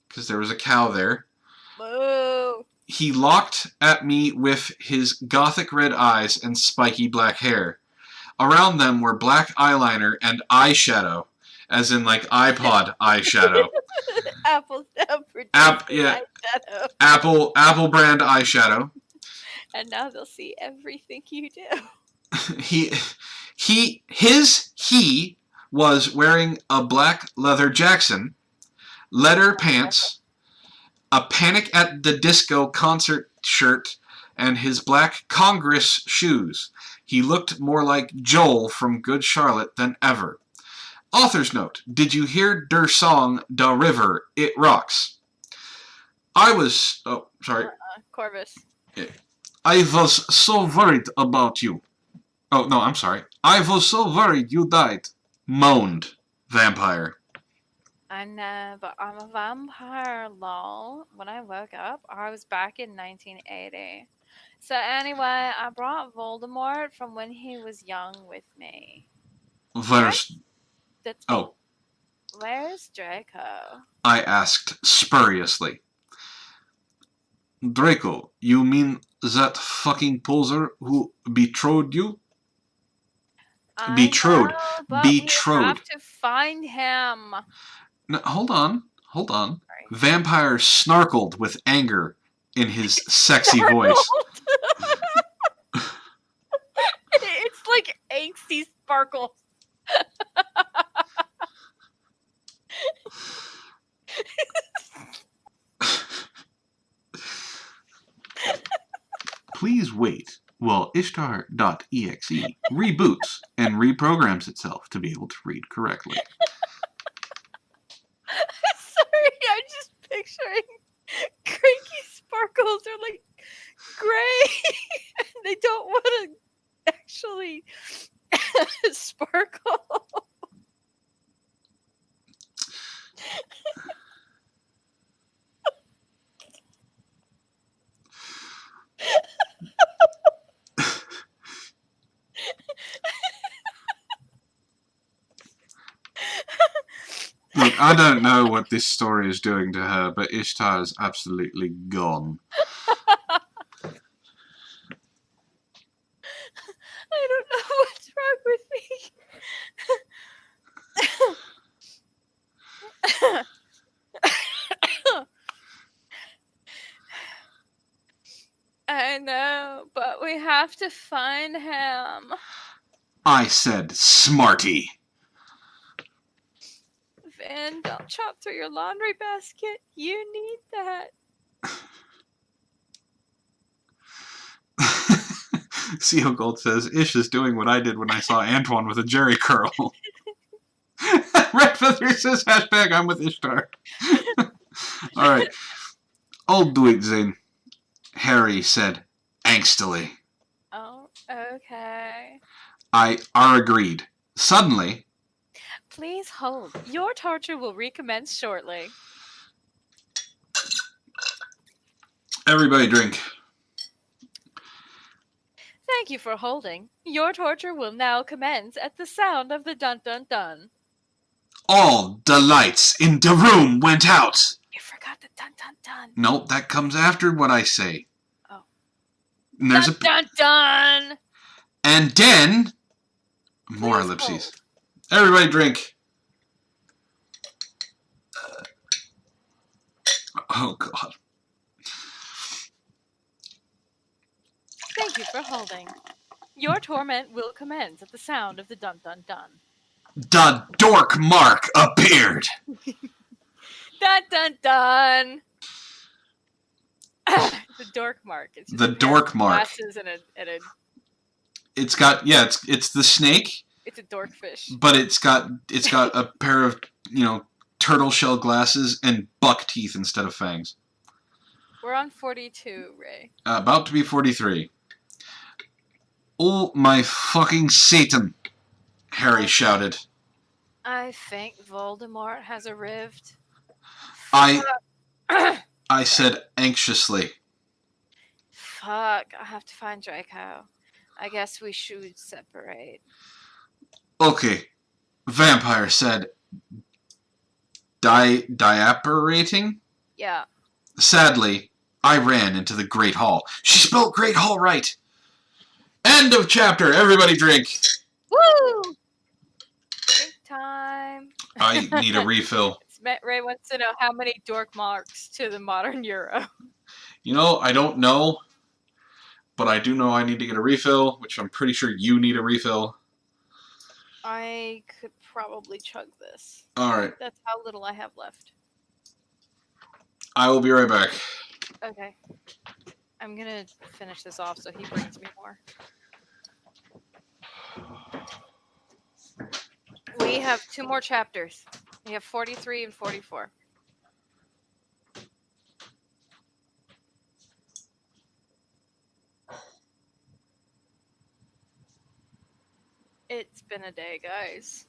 because there was a cow there. Whoa. He looked at me with his gothic red eyes and spiky black hair. Around them were black eyeliner and eyeshadow, as in like iPod eyeshadow. Apple eyeshadow. Apple brand eyeshadow. And now they'll see everything you do. He was wearing a black leather Jackson, leather pants, a Panic at the Disco concert shirt, and his black Congress shoes. He looked more like Joel from Good Charlotte than ever. Author's note, did you hear der song, Da River, It Rocks? I was... Oh, sorry. Corvus. I was so worried about you. Oh, no, I'm sorry. I was so worried you died. Moaned. Vampire. I know, but I'm a vampire, lol. When I woke up, I was back in 1980. So anyway, I brought Voldemort from when he was young with me. Where's... That's me. Oh, Where's Draco? I asked spuriously. Draco, you mean that fucking poser who betrothed you? I Betrothed. know, but we Betrothed. have to find him. No, hold on. Sorry. Vampire snarkled with anger in his sexy voice. It's like angsty sparkles. Please wait while Ishtar.exe reboots and reprograms itself to be able to read correctly. Sorry, I'm just picturing cranky sparkles are like gray. They don't want to actually sparkle. Look, I don't know what this story is doing to her, but Ishtar is absolutely gone. I don't know what's wrong with me. I know, but we have to find him. I said, smarty. Van, don't chop through your laundry basket. You need that. CO Gold says, Ish is doing what I did when I saw Antoine with a Jerry curl. Red Feather says, hashtag I'm with Ishtar. Alright. I'll do it then, Harry said, angstily. Oh, okay. I are agreed. Suddenly, Please hold. Your torture will recommence shortly. everybody drink. Thank you for holding. Your torture will now commence at the sound of the dun-dun-dun. All the lights in the room went out. You forgot the dun-dun-dun. No, that comes after what I say. Oh. And there's Dun-dun-dun! And then... More Please ellipses. hold. Everybody drink. Oh, God. Thank you for holding. Your torment will commence at the sound of the dun-dun-dun. The dork mark appeared. Dun-dun-dun! The dork mark. It's just The a pair dork of mark. Glasses and a... It's got, yeah, it's the snake, It's a dork fish. but it's got a pair of, turtle shell glasses and buck teeth instead of fangs. We're on 42, Ray. About to be 43. Oh my fucking Satan, Harry shouted. I think Voldemort has arrived. I said anxiously. Fuck, I have to find Draco. I guess we should separate. Okay, Vampire said. Diapparating? Yeah. Sadly, I ran into the Great Hall. She spelled Great Hall right. End of chapter. Everybody drink. Woo! Drink time. I need a refill. Ray wants to know how many dork marks to the modern euro. I don't know. But I do know I need to get a refill, which I'm pretty sure you need a refill. I could probably chug this. Alright. That's how little I have left. I will be right back. Okay. I'm gonna finish this off so he brings me more. We have 2 more chapters. We have 43 and 44. been a day, guys.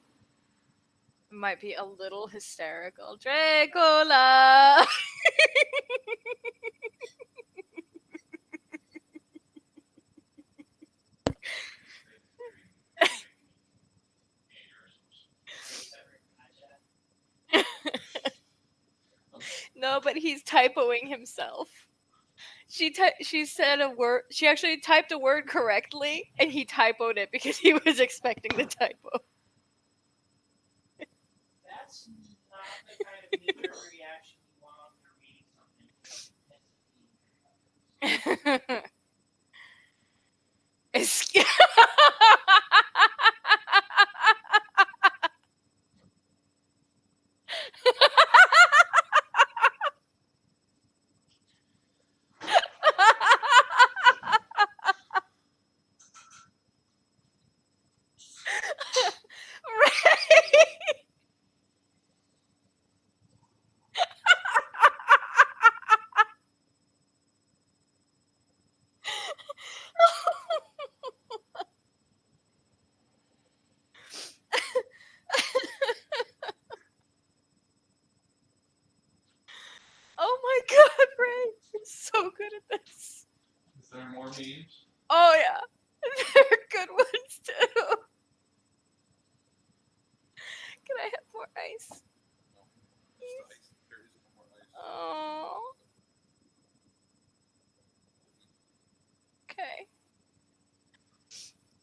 It might be a little hysterical. Dracula! No, but he's typoing himself. She said a word. She actually typed a word correctly, and he typoed it because he was expecting the typo. That's not the kind of knee-jerk reaction you want after reading something. It's- Right. Oh my god, Ray! You're so good at this. Is there more memes? Oh yeah. They're good ones too. Can I have more ice? Oh. Okay.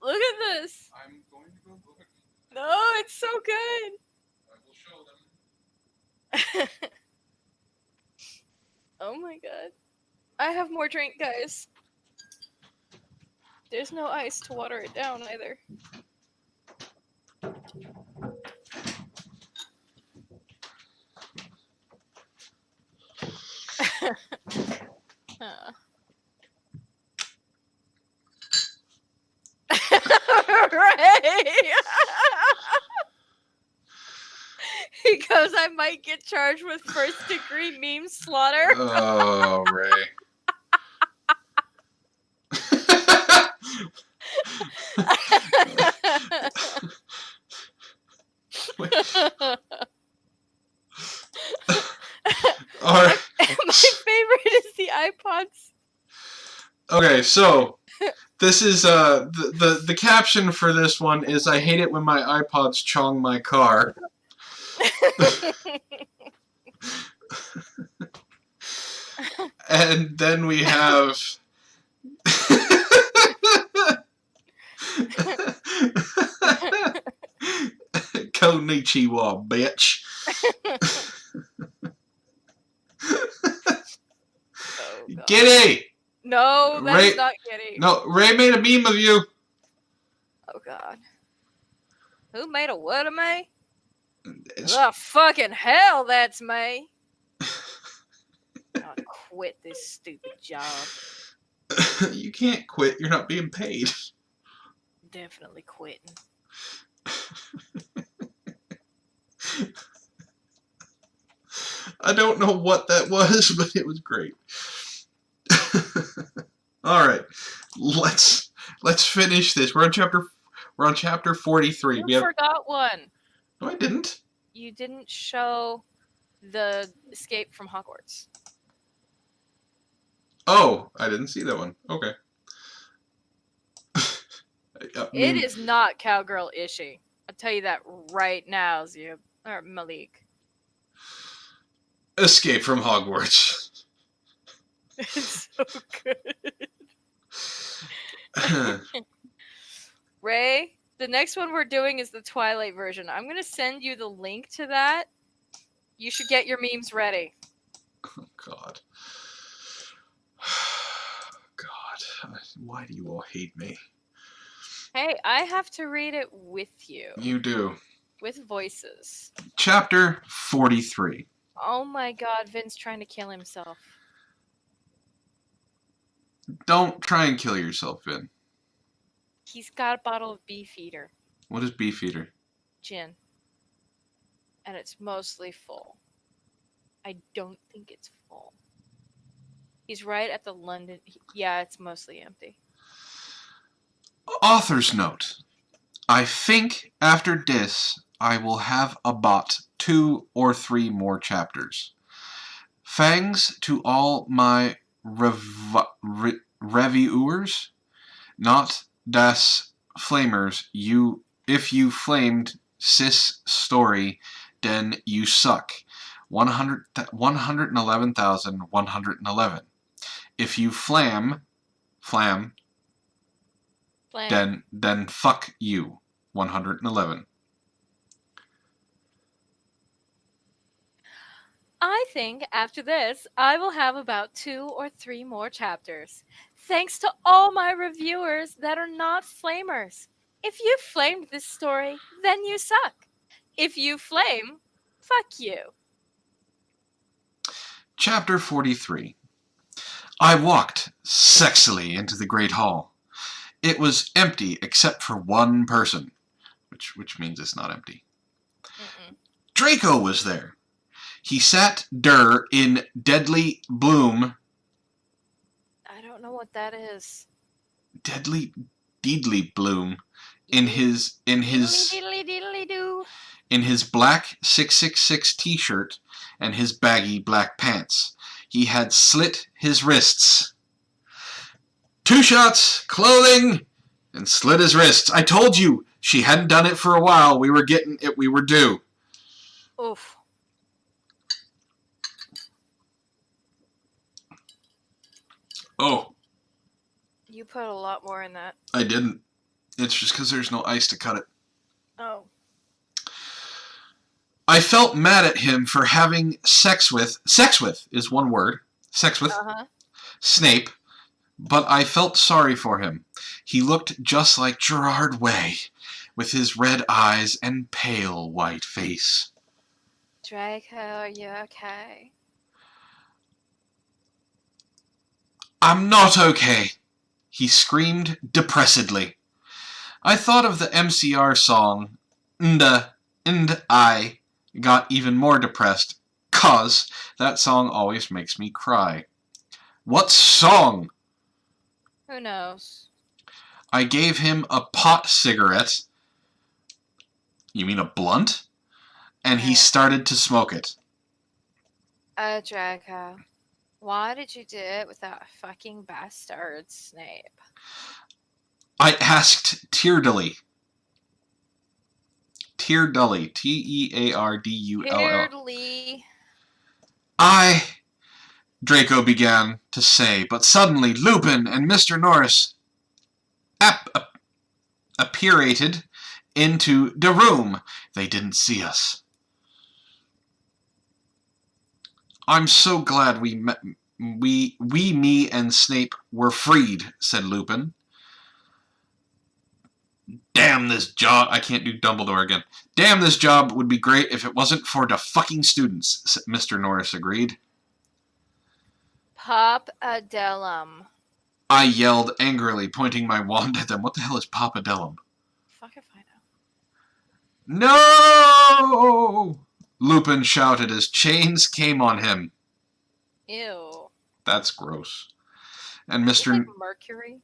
Look at this. I'm going to go look. No, it's so good. I will show them. Oh my god. I have more drink, guys. There's no ice to water it down either. Ray! He goes, I might get charged with first degree meme slaughter. Oh, Ray. Alright. My favorite is the iPods. Okay, so this is the caption for this one is I hate it when my iPods chong my car. And then we have Konnichiwa, bitch. Oh, God. Giddy! No, that's Ray- not Giddy. No, Ray made a meme of you. Oh God. Who made a what of me? It's- Oh fucking hell, that's me. I'll quit this stupid job. You can't quit. You're not being paid. Definitely quitting. I don't know what that was, but it was great. All right, let's finish this. We're on chapter 43. You forgot one. No, I didn't. You didn't show the escape from Hogwarts. Oh, I didn't see that one. Okay. It is not cowgirl ishy. I'll tell you that right now, Zia or Malik. Escape from Hogwarts. It's so good. Ray, the next one we're doing is the Twilight version. I'm gonna send you the link to that. You should get your memes ready. Oh, God. God. Why do you all hate me? Hey, I have to read it with you. You do. With voices. Chapter 43. Oh my god, Vin's trying to kill himself. Don't try and kill yourself, Vin. He's got a bottle of Beefeater. What is Beefeater? Gin. And it's mostly full. I don't think it's full. He's right at the London... Yeah, it's mostly empty. Author's note. I think after this, I will have about 2 or 3 more chapters. Thanks to all my reviewers, not das Flamers. If you flamed cis story, then you suck. 111,111. If you flam, Flame. then fuck you. 111. I think after this, I will have about 2 or 3 more chapters. Thanks to all my reviewers that are not flamers. If you flamed this story, then you suck. If you flame, fuck you. Chapter 43. I walked sexily into the great hall. It was empty except for one person, which means it's not empty. Draco was there. He sat in deadly bloom. I don't know what that is. Deadly bloom in his Diddly-doo. in his black 666 t-shirt and his baggy black pants. He had slit his wrists. 2 shots, clothing, and slit his wrists. I told you, she hadn't done it for a while. We were due. Oof. Oh. You put a lot more in that. I didn't. It's just because there's no ice to cut it. Oh. I felt mad at him for having sex with is one word, Snape, but I felt sorry for him. He looked just like Gerard Way, with his red eyes and pale white face. Draco, are you okay? I'm not okay, he screamed depressedly. I thought of the MCR song, and I got even more depressed, 'cause that song always makes me cry. What song? Who knows? I gave him a pot cigarette. You mean a blunt? And he started to smoke it. Draco, why did you do it with that fucking bastard Snape? I asked teardily. Teardully. Teardull. Teardly. Draco began to say, but suddenly Lupin and Mr. Norris appeared into the room. They didn't see us. I'm so glad me and Snape were freed, said Lupin. Damn this job. I can't do Dumbledore again. Damn, this job would be great if it wasn't for the fucking students, Mr. Norris agreed. Pop-a-dellum. I yelled angrily, pointing my wand at them. What the hell is Pop-a-dellum? Fuck if I know. No! Lupin shouted as chains came on him. Ew. That's gross. And Mr. Like mercury?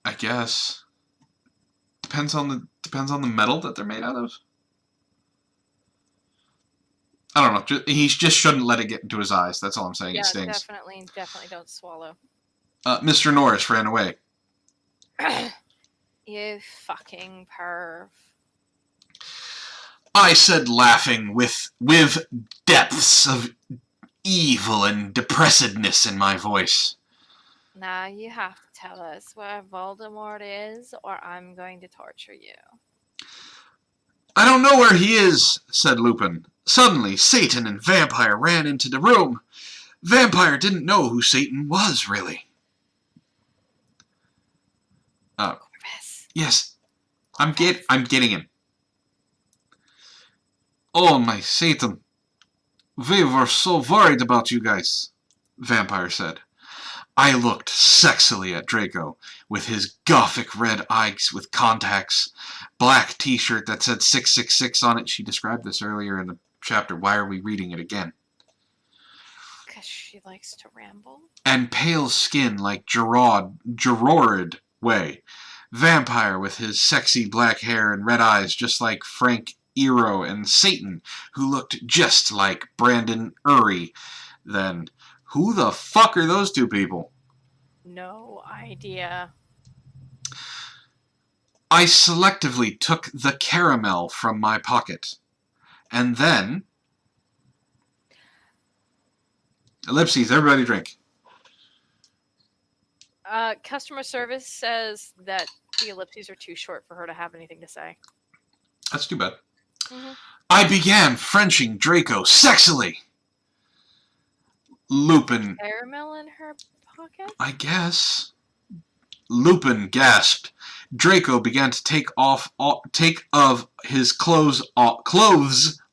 I guess. Depends on the metal that they're made out of. I don't know. He just shouldn't let it get into his eyes. That's all I'm saying. Yeah, it stings. definitely don't swallow. Mr. Norris ran away. You fucking perv. I said, laughing with depths of evil and depressedness in my voice. Now you have to tell us where Voldemort is, or I'm going to torture you. I don't know where he is, said Lupin. Suddenly, Satan and Vampire ran into the room. Vampire didn't know who Satan was, really. Corvus. Yes, I'm getting him. Oh, my Satan. We were so worried about you guys, Vampire said. I looked sexily at Draco, with his gothic red eyes with contacts, black t-shirt that said 666 on it. She described this earlier in the chapter. Why are we reading it again? Because she likes to ramble. And pale skin like Gerard Way. Vampire with his sexy black hair and red eyes just like Frank Iero, and Satan, who looked just like Brandon Urie. Then, who the fuck are those two people? No idea. I selectively took the caramel from my pocket. And then... Ellipses, everybody drink. Customer service says that the ellipses are too short for her to have anything to say. That's too bad. Mm-hmm. I began Frenching Draco sexily. Lupin... Caramel in her pocket? I guess. Lupin gasped. Draco began to take of his clothes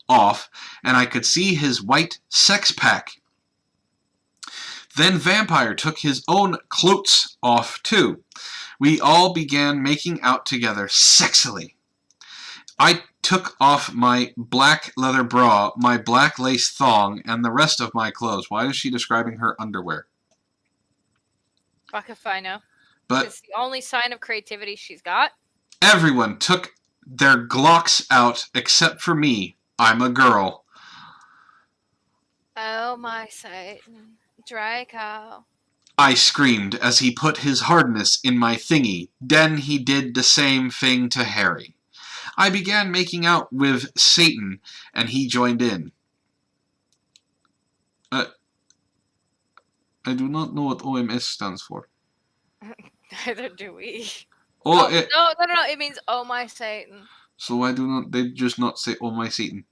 off, and I could see his white sex pack. Then Vampire took his own clothes off too. We all began making out together sexily. I took off my black leather bra, my black lace thong, and the rest of my clothes. Why is she describing her underwear? Fuck if I know. But It's the only sign of creativity she's got. everyone took their Glocks out except for me. I'm a girl. Oh my Satan. Draco. I screamed as he put his hardness in my thingy. Then he did the same thing to Harry. I began making out with Satan, and he joined in. I do not know what OMS stands for. Neither do we. Oh, No. It means oh my Satan. so why do not they just not say oh my Satan?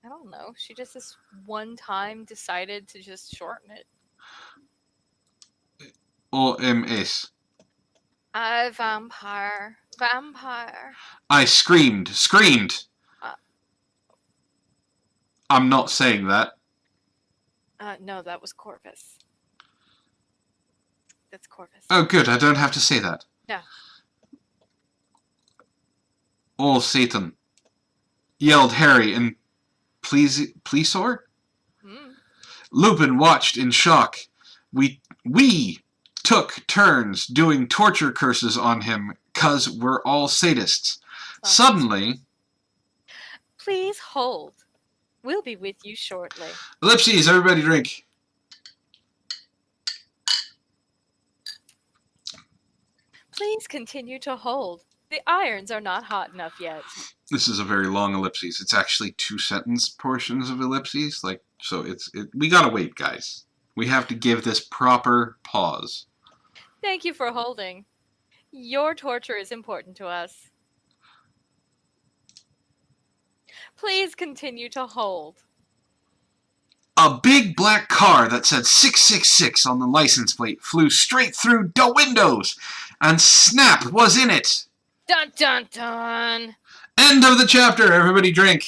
I don't know. She just this one time decided to just shorten it. OMS. Vampire. Vampire. I screamed. I'm not saying that. No, that was Corvus. That's Corvus. Oh, good. I don't have to say that. No. Oh, Satan! Yelled Harry in pleasor. Lupin watched in shock. We took turns doing torture curses on him, 'cause we're all sadists. Suddenly... Please hold. We'll be with you shortly. Ellipses, everybody drink. Please continue to hold. The irons are not hot enough yet. This is a very long ellipses. It's actually 2-sentence portions of ellipses. We gotta wait, guys. We have to give this proper pause. Thank you for holding. Your torture is important to us. Please continue to hold. A big black car that said 666 on the license plate flew straight through the windows, and Snap was in it. Dun dun dun. End of the chapter. Everybody drink.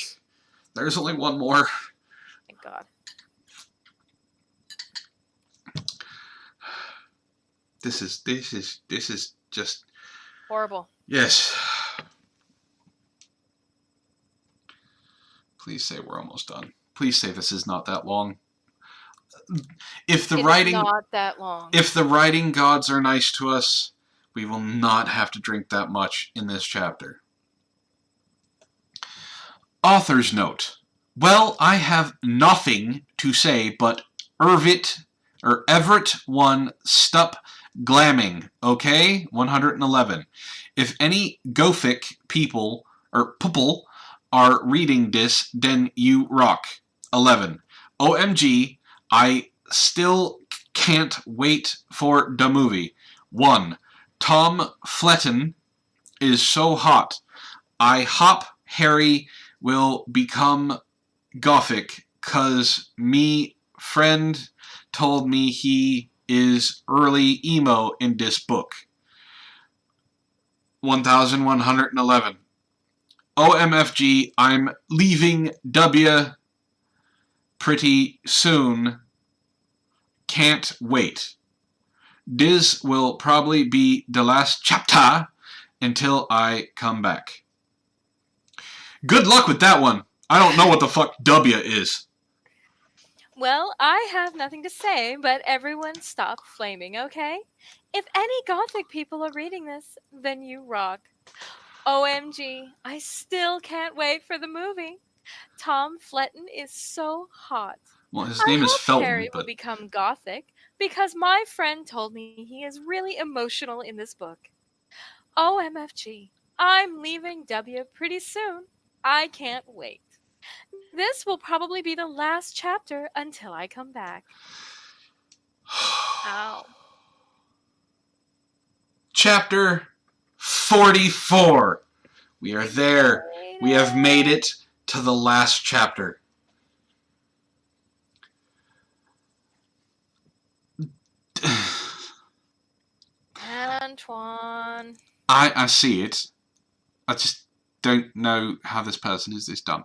There's only one more. Thank God. This is just Horrible. yes. Please say we're almost done. Please say this is not that long. If the It's not that long. If the writing gods are nice to us, we will not have to drink that much in this chapter. Author's note. Well, I have nothing to say but Everett 1 stup glamming, okay? 111. If any Gothic people are reading this, then you rock. 11. OMG, I still can't wait for the movie. 1. Tom Fletton is so hot. I hop Harry will become Gothic, 'cause me friend told me he is early emo in this book. 1111. OMFG, I'm leaving W pretty soon. Can't wait. This will probably be the last chapter until I come back. Good luck with that one. I don't know what the fuck W is. Well, I have nothing to say, but everyone stop flaming, okay? If any gothic people are reading this, then you rock. OMG, I still can't wait for the movie. Tom Fletton is so hot. Well, his I name is hope Felton, Harry will but become gothic because my friend told me he is really emotional in this book. OMFG, I'm leaving W pretty soon. I can't wait. This will probably be the last chapter until I come back. Ow. Chapter 44. We are there. We have made it to the last chapter. Antoine. I see it. I just don't know how this person is this dumb.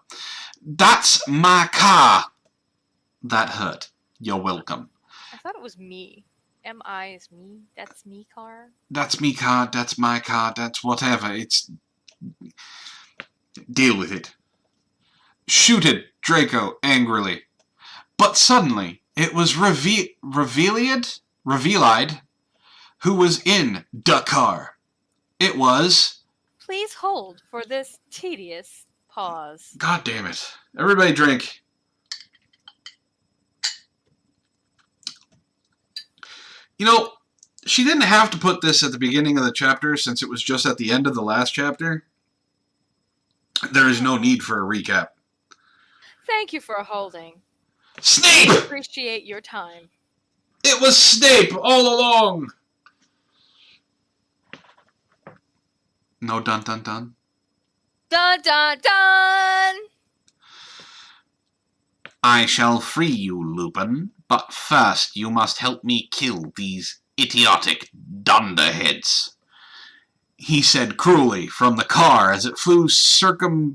That's my car. That hurt. You're welcome. I thought it was me. M-I is me. That's me car. That's me car. That's my car. That's whatever. It's... Deal with it. Shoot it, Draco, angrily. But suddenly, it was revealed who was in the car. It was... Please hold for this tedious pause. God damn it. Everybody drink. You know, she didn't have to put this at the beginning of the chapter since it was just at the end of the last chapter. There is no need for a recap. Thank you for holding. Snape! Appreciate your time. It was Snape all along! No dun dun dun. Dun dun dun! I shall free you, Lupin, but first you must help me kill these idiotic dunderheads. He said cruelly from the car as it flew circumcising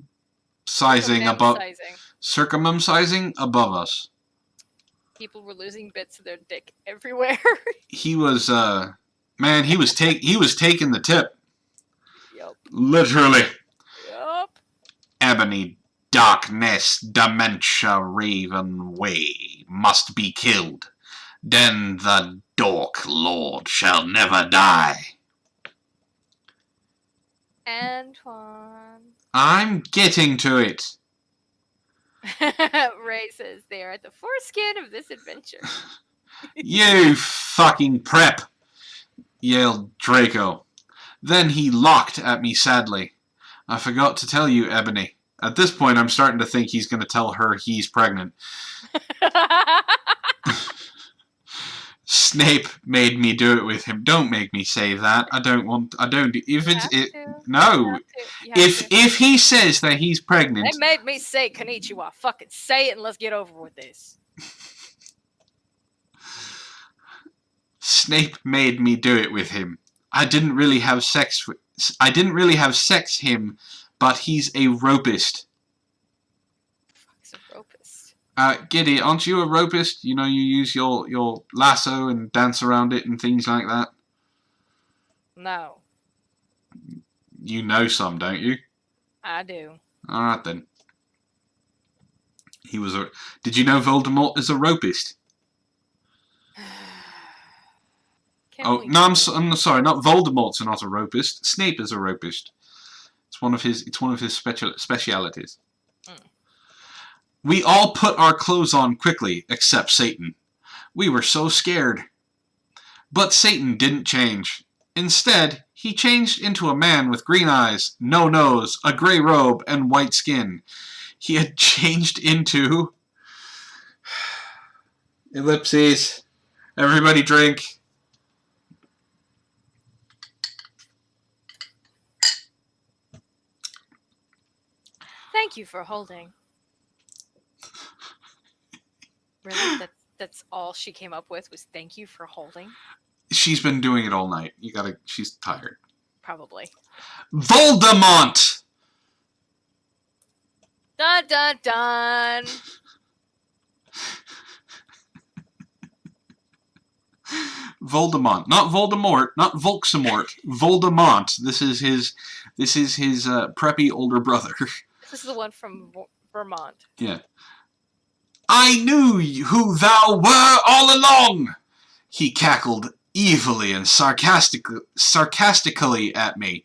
above us. People were losing bits of their dick everywhere. He was man, he was taking the tip. Yup. Literally. Yup. Ebony, darkness, dementia, raven way must be killed. Then the Dork Lord shall never die. Antoine. I'm getting to it. Ray says they are at the foreskin of this adventure. You fucking prep, yelled Draco. Then he looked at me sadly. I forgot to tell you, Ebony. At this point, I'm starting to think he's going to tell her he's pregnant. Snape made me do it with him. Don't make me say that. I don't. If it's it, no. If he says that he's pregnant, they made me say Konnichiwa. Fucking say it and let's get over with this. Snape made me do it with him. I didn't really have sex him, but he's a ropist. He's a ropist. Giddy, aren't you a ropist? You know, you use your lasso and dance around it and things like that. No. You know some, don't you? I do. All right then. Did you know Voldemort is a ropist? Oh no, I'm sorry. Not Voldemort's not a ropist. Snape is a ropist. It's one of his specialities. Mm. We all put our clothes on quickly, except Satan. We were so scared. But Satan didn't change. Instead, he changed into a man with green eyes, no nose, a grey robe, and white skin. He had changed into... Ellipses. Everybody drink. Thank you for holding. Really? That's all she came up with was thank you for holding? She's been doing it all night. She's tired. Probably. Voldemort! Dun dun dun! Voldemort. Not Voldemort, not Volksamort. Voldemort. This is his preppy older brother. This is the one from Vermont. Yeah. I knew who thou were all along! He cackled evilly and sarcastically at me.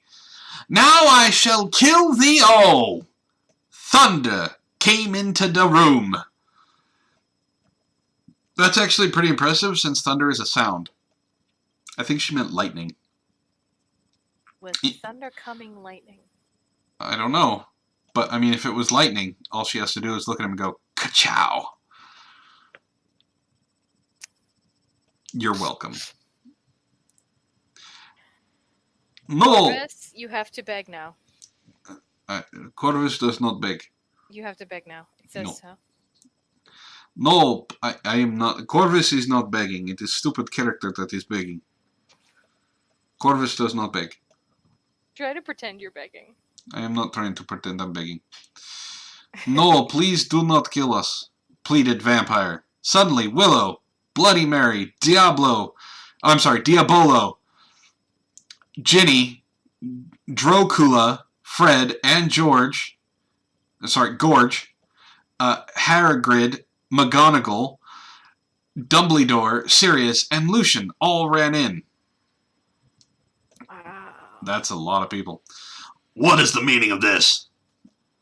Now I shall kill thee all! Thunder came into the room. That's actually pretty impressive since thunder is a sound. I think she meant lightning. With thunder coming lightning. I don't know. But, I mean, if it was lightning, all she has to do is look at him and go, ka-chow. You're welcome. No! Corvus, you have to beg now. Corvus does not beg. You have to beg now. It says No. so. No, I am not. Corvus is not begging. It is stupid character that is begging. Corvus does not beg. Try to pretend you're begging. I am not trying to pretend I'm begging. No, please do not kill us, pleaded Vampire. Suddenly, Willow, Bloody Mary, Diabolo, Ginny, Dracula, Fred, and Gorge, Harrogrid, McGonagall, Dumbledore, Sirius, and Lucian all ran in. Wow. That's a lot of people. What is the meaning of this?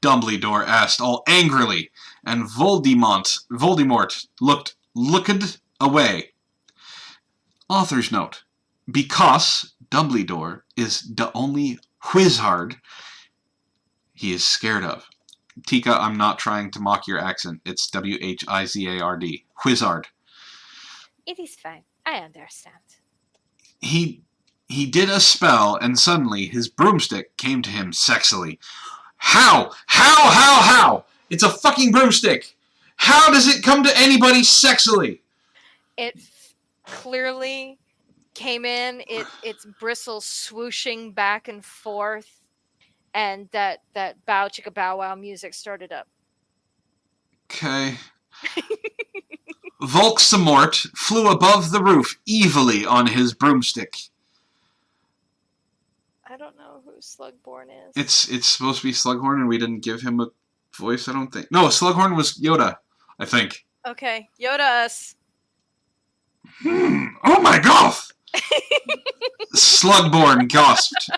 Dumbledore asked all angrily, and Voldemort looked away. Author's note. Because Dumbledore is the only wizard he is scared of. Tika, I'm not trying to mock your accent. It's W-H-I-Z-A-R-D. Wizard. It is fine. I understand. He did a spell, and suddenly his broomstick came to him sexily. How? It's a fucking broomstick! How does it come to anybody sexily? It clearly came in, its bristles swooshing back and forth, and that bow chicka bow wow music started up. Okay. Volxamort flew above the roof evilly on his broomstick. I don't know who Slugborn is. It's supposed to be Slughorn, and we didn't give him a voice, I don't think. No, Slughorn was Yoda, I think. Okay, Yoda us. Oh my god! Slugborn gasped.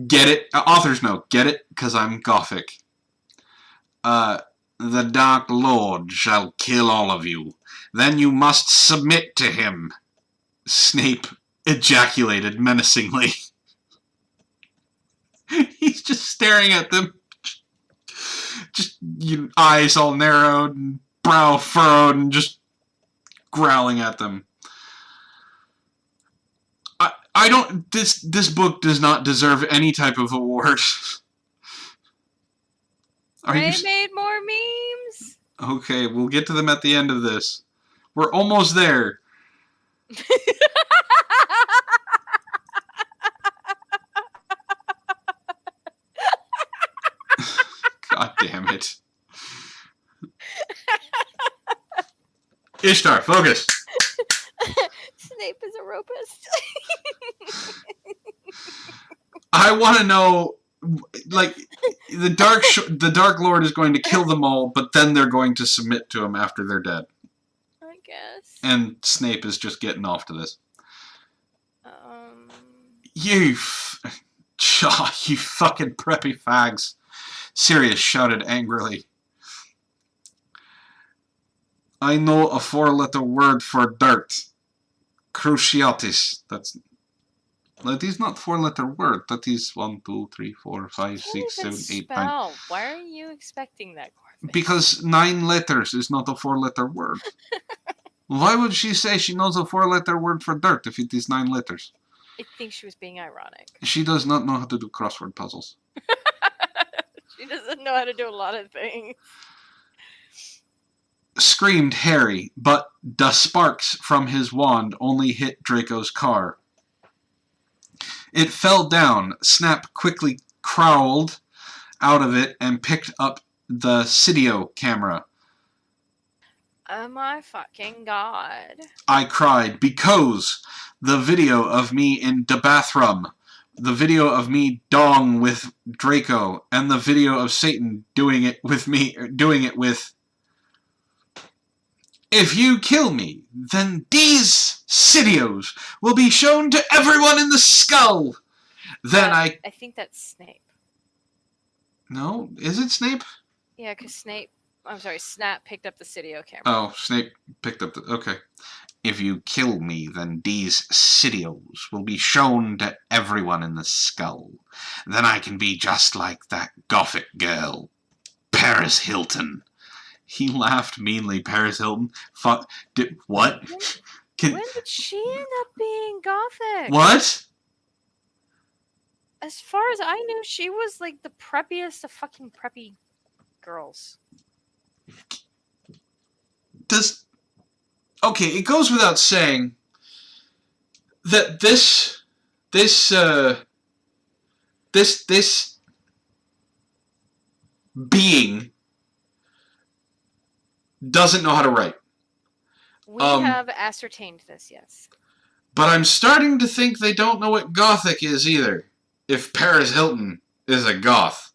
Get it? Author's note. Get it? Because I'm gothic. The Dark Lord shall kill all of you. Then you must submit to him. Snape ejaculated menacingly. He's just staring at them. Just eyes all narrowed and brow furrowed and just growling at them. I don't. This book does not deserve any type of award. They made more memes. Okay, we'll get to them at the end of this. We're almost there. God damn it. Ishtar, focus. Snape is a ropist. I want to know, like, the Dark Lord is going to kill them all, but then they're going to submit to him after they're dead. I guess. And Snape is just getting off to this. You fucking preppy fags. Sirius shouted angrily. I know a 4-letter word for dirt. Cruciatus. That is not 4-letter word. That is 1, 2, 3, 4, 5, 6, 7, 8, 9. Why are you expecting that, Corvus? Because 9 letters is not a 4-letter word. Why would she say she knows a 4-letter word for dirt if it is 9 letters? I think she was being ironic. She does not know how to do crossword puzzles. She doesn't know how to do a lot of things. Screamed Harry, but the sparks from his wand only hit Draco's car. It fell down. Snap quickly crawled out of it and picked up the Cydio camera. Oh my fucking god. I cried, because the video of me in the bathroom, the video of me dong with Draco, and the video of Satan doing it with me, If you kill me, then these videos will be shown to everyone in the skull. Then I think that's Snape. No? Is it Snape? Yeah, because Snap picked up the Sidio camera. Oh, Snape picked up the... Okay. If you kill me, then these videos will be shown to everyone in the skull. Then I can be just like that gothic girl, Paris Hilton. He laughed meanly, Paris Hilton. What? When did she end up being gothic? What? As far as I knew, she was like the preppiest of fucking preppy girls. Okay, it goes without saying that this being doesn't know how to write. We have ascertained this, yes. But I'm starting to think they don't know what gothic is either. If Paris Hilton is a goth.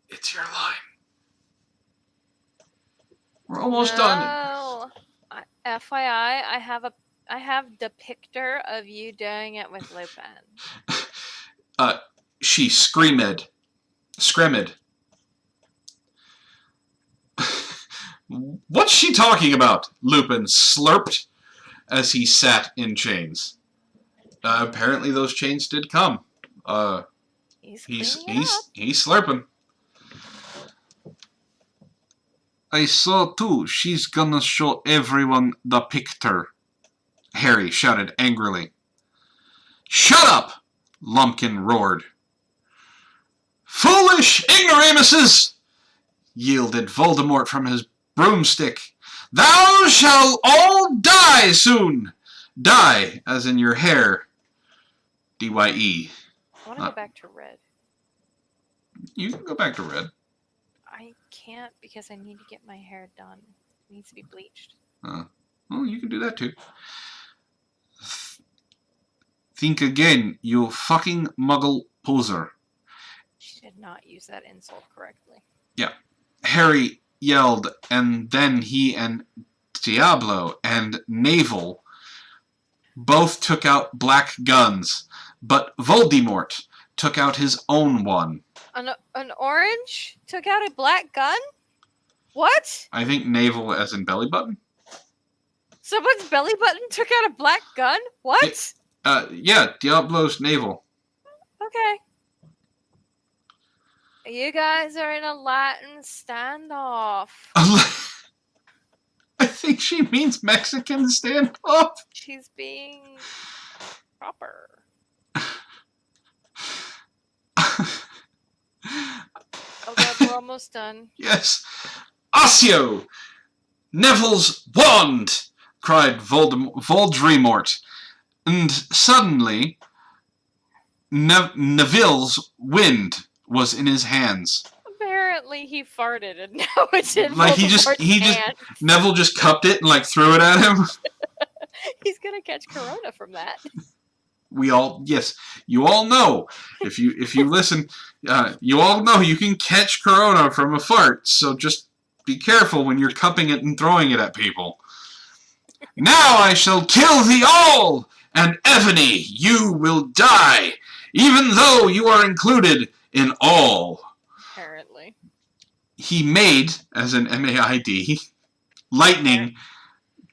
It's your line. We're almost done. FYI, I have the picture of you doing it with Lupin. She screamed. What's she talking about? Lupin slurped as he sat in chains. Apparently those chains did come. He's slurping. I saw too. She's gonna show everyone the picture. Harry shouted angrily. Shut up! Lumpkin roared. Foolish ignoramuses! Yielded Voldemort from his broomstick. Thou shalt all die soon! Die, as in your hair. D-Y-E. I want to go back to red. You can go back to red. I can't because I need to get my hair done. It needs to be bleached. Well, you can do that too. Think again, you fucking muggle poser. She did not use that insult correctly. Yeah. Harry yelled, and then he and Diablo and Navel both took out black guns, but Voldemort took out his own one. An orange took out a black gun? What? I think navel as in belly button. Someone's belly button took out a black gun? What? Yeah, Diablo's navel. Okay. You guys are in a Latin standoff. I think she means Mexican standoff. She's being proper. Oh god, we're almost done. Yes. Accio! Neville's wand! Cried Voldemort. And suddenly, Neville's wind was in his hands. Apparently he farted and now it's in like Voldemort's hand. Neville just cupped it and like threw it at him. He's gonna catch corona from that. You all know. If you listen, you all know you can catch corona from a fart, so just be careful when you're cupping it and throwing it at people. Now I shall kill thee all, and Ebony, you will die, even though you are included in all. Apparently. He made, as in M-A-I-D, lightning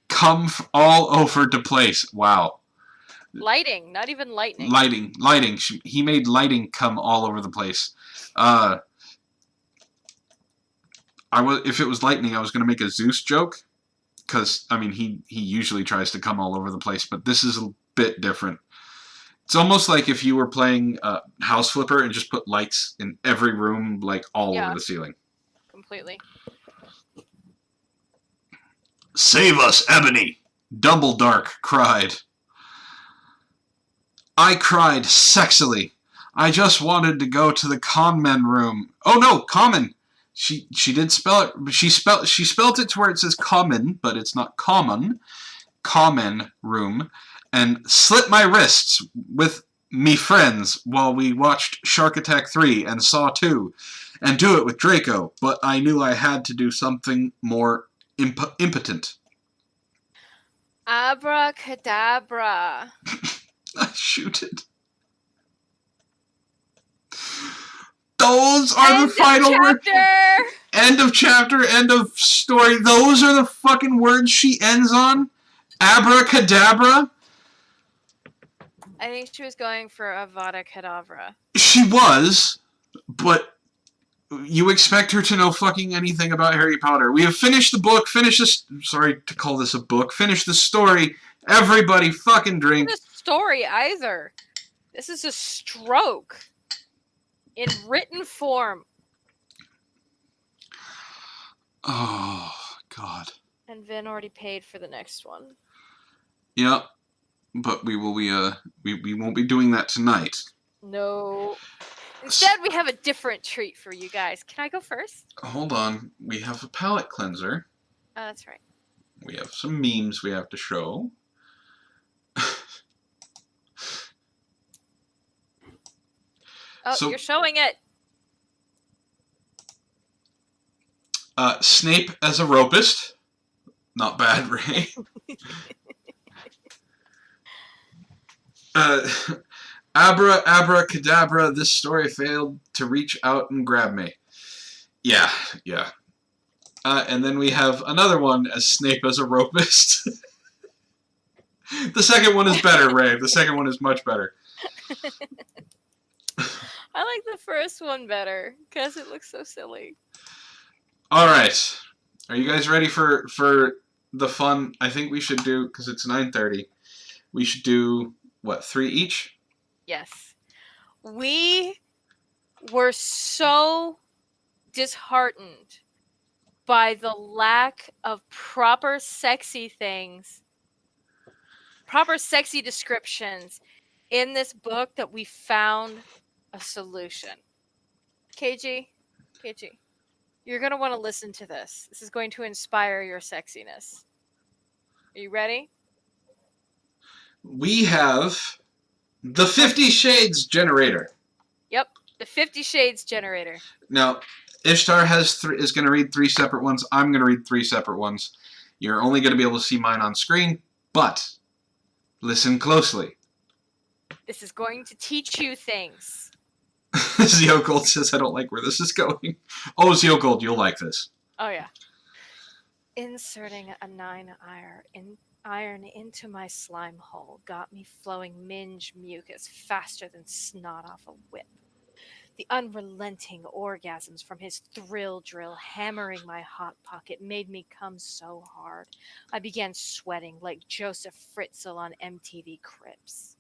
come all over the place. Wow. Lighting, not even lightning. Lighting. He made lighting come all over the place. If it was lightning, I was going to make a Zeus joke. Because, I mean, he usually tries to come all over the place, but this is a bit different. It's almost like if you were playing House Flipper and just put lights in every room, like all over the ceiling. Completely. Save us, Ebony! Dumbledark cried. I cried sexily. I just wanted to go to the conmen room. Oh no, common! She did spell it. She spelled it to where it says common, but it's not common. Common room, and slit my wrists with me friends while we watched Shark Attack 3 and Saw 2, and do it with Draco. But I knew I had to do something more impotent. Abracadabra. I shoot it. Those are the final words. End of chapter, end of story. Those are the fucking words she ends on? Abracadabra? I think she was going for Avada Kedavra. She was, but you expect her to know fucking anything about Harry Potter. We have finished the book, finished this... Sorry to call this a book. Finished the story. Everybody fucking drink. It's not a story either. This is a stroke. In written form. Oh, God. And Vin already paid for the next one. Yep. But we won't be doing that tonight. No. Instead, we have a different treat for you guys. Can I go first? Hold on. We have a palate cleanser. Oh, that's right. We have some memes we have to show. Oh, So- you're showing it. Snape as a ropist. Not bad, Ray. Abracadabra, this story failed to reach out and grab me. Yeah. And then we have another one as Snape as a ropist. The second one is better, Ray. The second one is much better. I like the first one better because it looks so silly. All right. Are you guys ready for the fun? I think we should do, because it's 9:30, we should do, what, 3 each? Yes. We were so disheartened by the lack of proper sexy things, proper sexy descriptions in this book that we found a solution. KG, you're going to want to listen to this. This is going to inspire your sexiness. Are you ready? We have the 50 Shades generator. Yep, the 50 Shades generator. Now, Ishtar is going to read 3 separate ones. I'm going to read 3 separate ones. You're only going to be able to see mine on screen, but listen closely. This is going to teach you things. Zio Gold says, I don't like where this is going. Oh, Zio Gold, you'll like this. Oh, yeah. Inserting a 9 iron into my slime hole got me flowing minge mucus faster than snot off a whip. The unrelenting orgasms from his thrill drill hammering my hot pocket made me come so hard. I began sweating like Joseph Fritzl on MTV Cribs.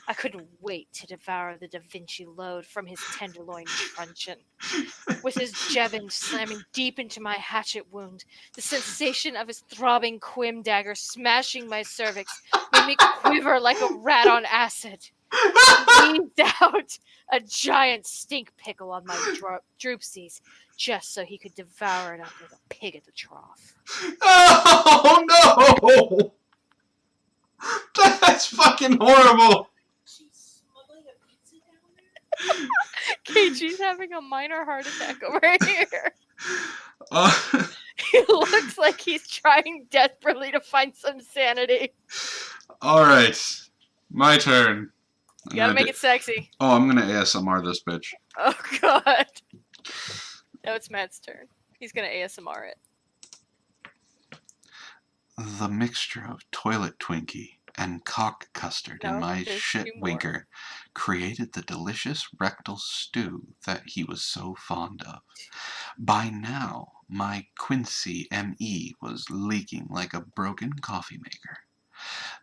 I couldn't wait to devour the Da Vinci load from his tenderloin truncheon. With his jebbin slamming deep into my hatchet wound, the sensation of his throbbing quim dagger smashing my cervix made me quiver like a rat on acid. He heaved out a giant stink pickle on my droopsies just so he could devour it up like a pig at the trough. Oh, no! That's fucking horrible! She's smuggling a pizza down there? KG's having a minor heart attack over here. Uh, He looks like he's trying desperately to find some sanity. Alright. My turn. You gotta make it sexy. Oh, I'm gonna ASMR this bitch. Oh, God. No, it's Matt's turn. He's gonna ASMR it. The mixture of toilet Twinkie and cock custard in No, my there's shit 2 more. winker created the delicious rectal stew that he was so fond of. By now, my Quincy ME was leaking like a broken coffee maker.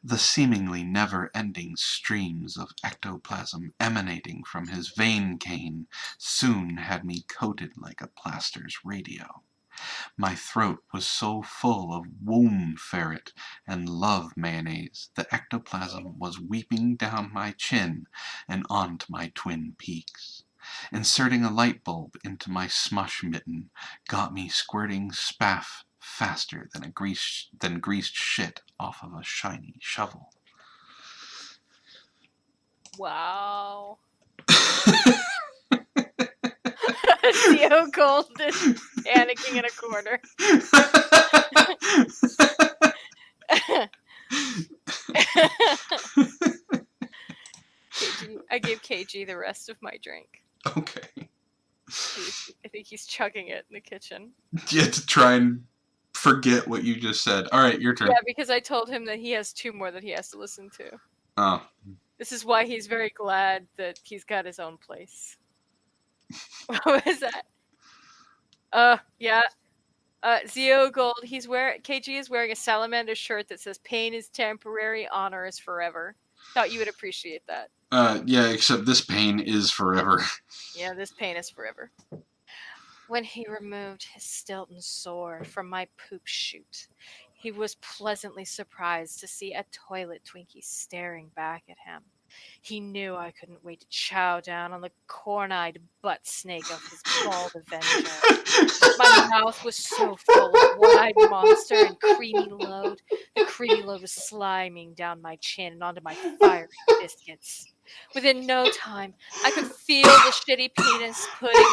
The seemingly never-ending streams of ectoplasm emanating from his vein cane soon had me coated like a plaster's radio. My throat was so full of womb ferret and love mayonnaise, the ectoplasm was weeping down my chin and onto my twin peaks. Inserting a light bulb into my smush mitten got me squirting spaff faster than greased shit off of a shiny shovel. Wow. Theo Gold is panicking in a corner. I gave KG the rest of my drink. Okay. I think he's chugging it in the kitchen. You had to try and forget what you just said. All right, your turn. Yeah, because I told him that he has 2 more that he has to listen to. Oh. This is why he's very glad that he's got his own place. What was that? Yeah. Zio Gold, KG is wearing a salamander shirt that says pain is temporary, honor is forever. Thought you would appreciate that. Yeah, except this pain is forever. Yeah, this pain is forever. When he removed his Stilton sword from my poop chute, he was pleasantly surprised to see a toilet Twinkie staring back at him. He knew I couldn't wait to chow down on the corn-eyed butt snake of his bald avenger. My mouth was so full of one-eyed monster and creamy load. The creamy load was sliming down my chin and onto my fiery biscuits. Within no time, I could feel the shitty penis pudding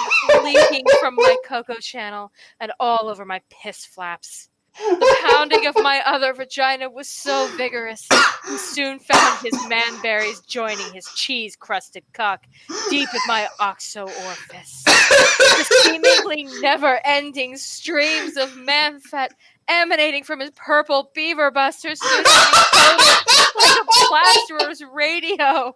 leaking from my cocoa channel and all over my piss flaps. The pounding of my other vagina was so vigorous, he soon found his manberries joining his cheese-crusted cock deep in my oxo orifice. The seemingly never-ending streams of man-fat emanating from his purple beaver busters soon had me coated like a plasterer's radio.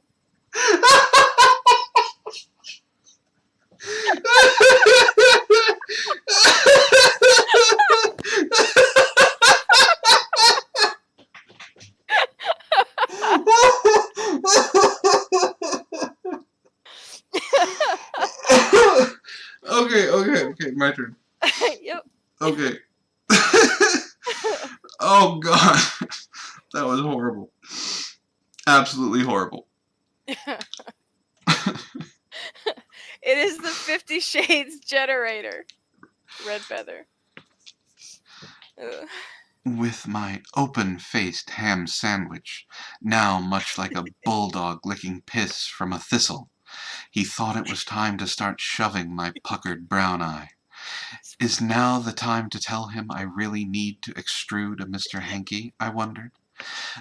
Okay, my turn. Yep. Okay. Oh god. That was horrible. Absolutely horrible. It is the 50 Shades generator. Red feather. Ugh. With my open-faced ham sandwich, now much like a bulldog licking piss from a thistle, he thought it was time to start shoving my puckered brown eye. Is now the time to tell him I really need to extrude a Mr. Hanky, I wondered.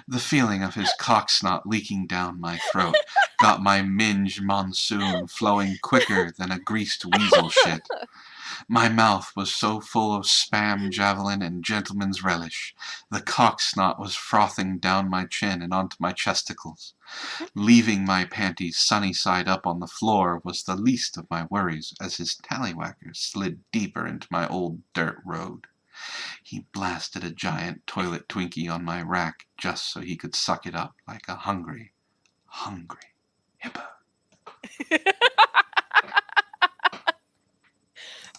The feeling of his cocksnot leaking down my throat got my minge monsoon flowing quicker than a greased weasel shit. My mouth was so full of spam javelin and gentleman's relish. The cocksnot was frothing down my chin and onto my chesticles. Leaving my panties sunny side up on the floor was the least of my worries as his tallywhacker slid deeper into my old dirt road. He blasted a giant toilet Twinkie on my rack just so he could suck it up like a hungry hippo.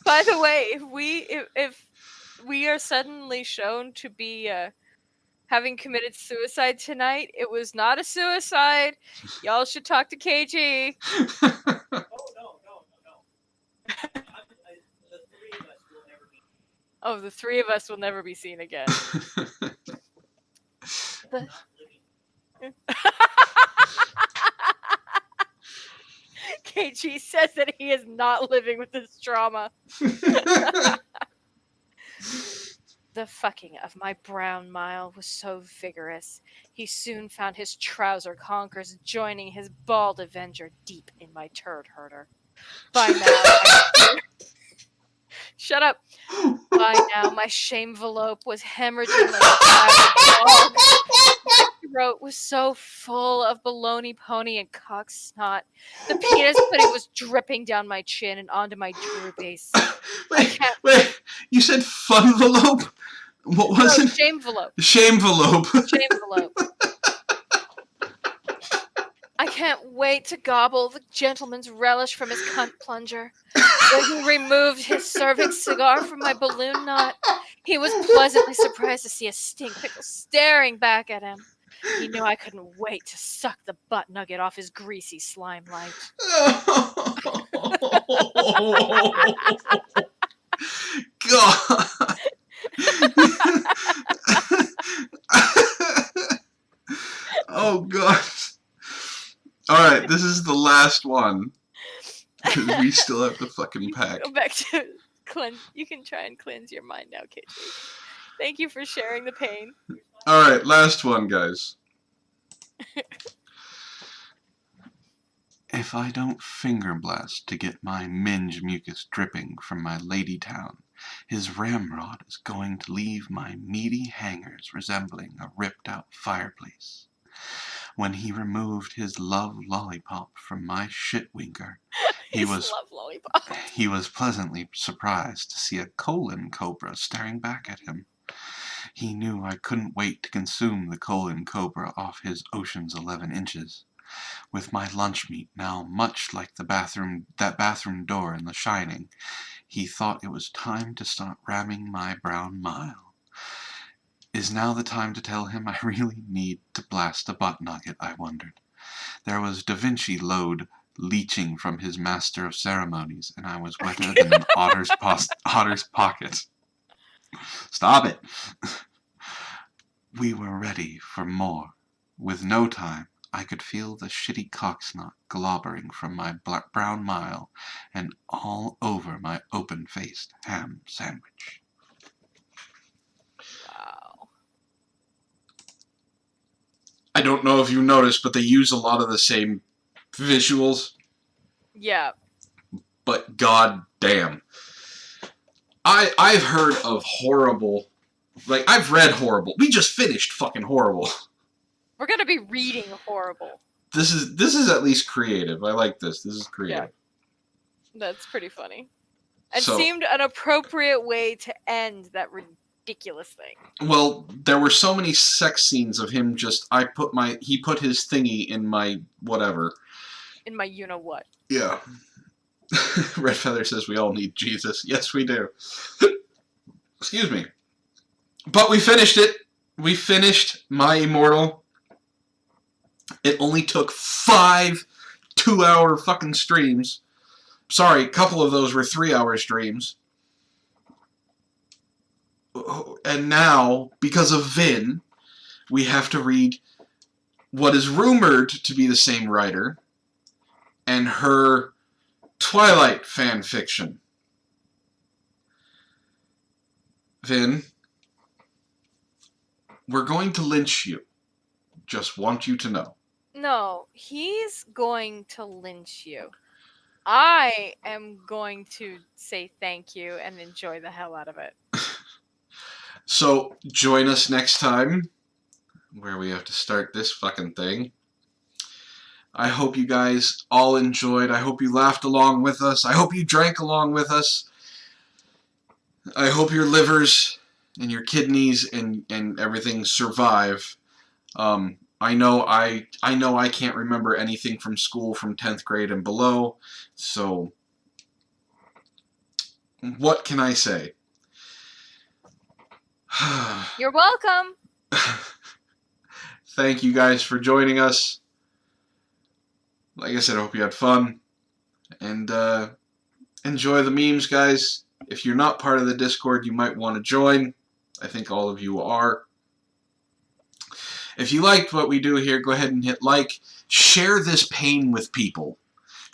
By the way, if we are suddenly shown to be having committed suicide tonight, it was not a suicide. Y'all should talk to KG. Oh, no. The 3 of us will never be. Oh, the 3 of us will never be seen again. KG says that he is not living with this trauma. The fucking of my brown mile was so vigorous, he soon found his trouser conkers joining his bald avenger deep in my turd herder. By now, shut up. By now, my shamevelope was hemorrhaging like a rabid dog. My throat was so full of baloney pony and cock snot. The penis pudding was dripping down my chin and onto my droopies. Wait, you said funvelope? What was it? Shamevelope. Shamevelope. Shamevelope. I can't wait to gobble the gentleman's relish from his cunt plunger. When he removed his cervix cigar from my balloon knot, he was pleasantly surprised to see a stink pickle staring back at him. He knew I couldn't wait to suck the butt nugget off his greasy slime light. God. Oh God. All right, this is the last one. We still have to fucking You pack. can go back to cleanse. You can try and cleanse your mind now, KJ. Thank you for sharing the pain. All right, last one, guys. If I don't finger blast to get my minge mucus dripping from my lady town, his ramrod is going to leave my meaty hangers resembling a ripped out fireplace. When he removed his love lollipop from my shitwinker, he was love lollipop. he was pleasantly surprised to see a colon cobra staring back at him. He knew I couldn't wait to consume the colon cobra off his Ocean's 11 inches. With my lunch meat now much like that bathroom door in The Shining, he thought it was time to start ramming my brown mile. Is now the time to tell him I really need to blast a butt nugget, I wondered. There was Da Vinci load leaching from his master of ceremonies, and I was wetter than an otter's pocket. Stop it! We were ready for more. With no time, I could feel the shitty cocksnot globbering from my brown mile and all over my open-faced ham sandwich. Wow. I don't know if you noticed, but they use a lot of the same visuals, Yeah. but god damn. I've heard of Horrible. Like, I've read Horrible. We just finished fucking Horrible. We're gonna be reading Horrible. This is at least creative. I like this. This is creative. Yeah. That's pretty funny. It So, seemed an appropriate way to end that ridiculous thing. well, there were so many sex scenes of him just he put his thingy in my whatever. In my you-know-what. Yeah. Red Feather says we all need Jesus. Yes, we do. Excuse me. But we finished it. We finished my Immortal. It only took 5 2-hour fucking streams. Sorry, a couple of those were 3-hour streams. And now, because of Vin, we have to read what is rumored to be the same writer and her Twilight fan fiction. Vin, we're going to lynch you. Just want you to know. No, he's going to lynch you. I am going to say thank you and enjoy the hell out of it. So, join us next time, where we have to start this fucking thing. I hope you guys all enjoyed. I hope you laughed along with us. I hope you drank along with us. I hope your livers and your kidneys and everything survive. I know I can't remember anything from school from 10th grade and below, so what can I say? You're welcome. Thank you guys for joining us. Like I said, I hope you had fun. And enjoy the memes, guys. If you're not part of the Discord, you might want to join. I think all of you are. If you liked what we do here, go ahead and hit like. Share this pain with people.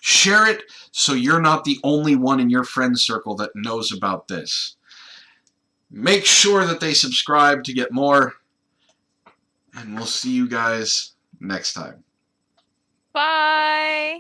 Share it so you're not the only one in your friend circle that knows about this. Make sure that they subscribe to get more. And we'll see you guys next time. Bye.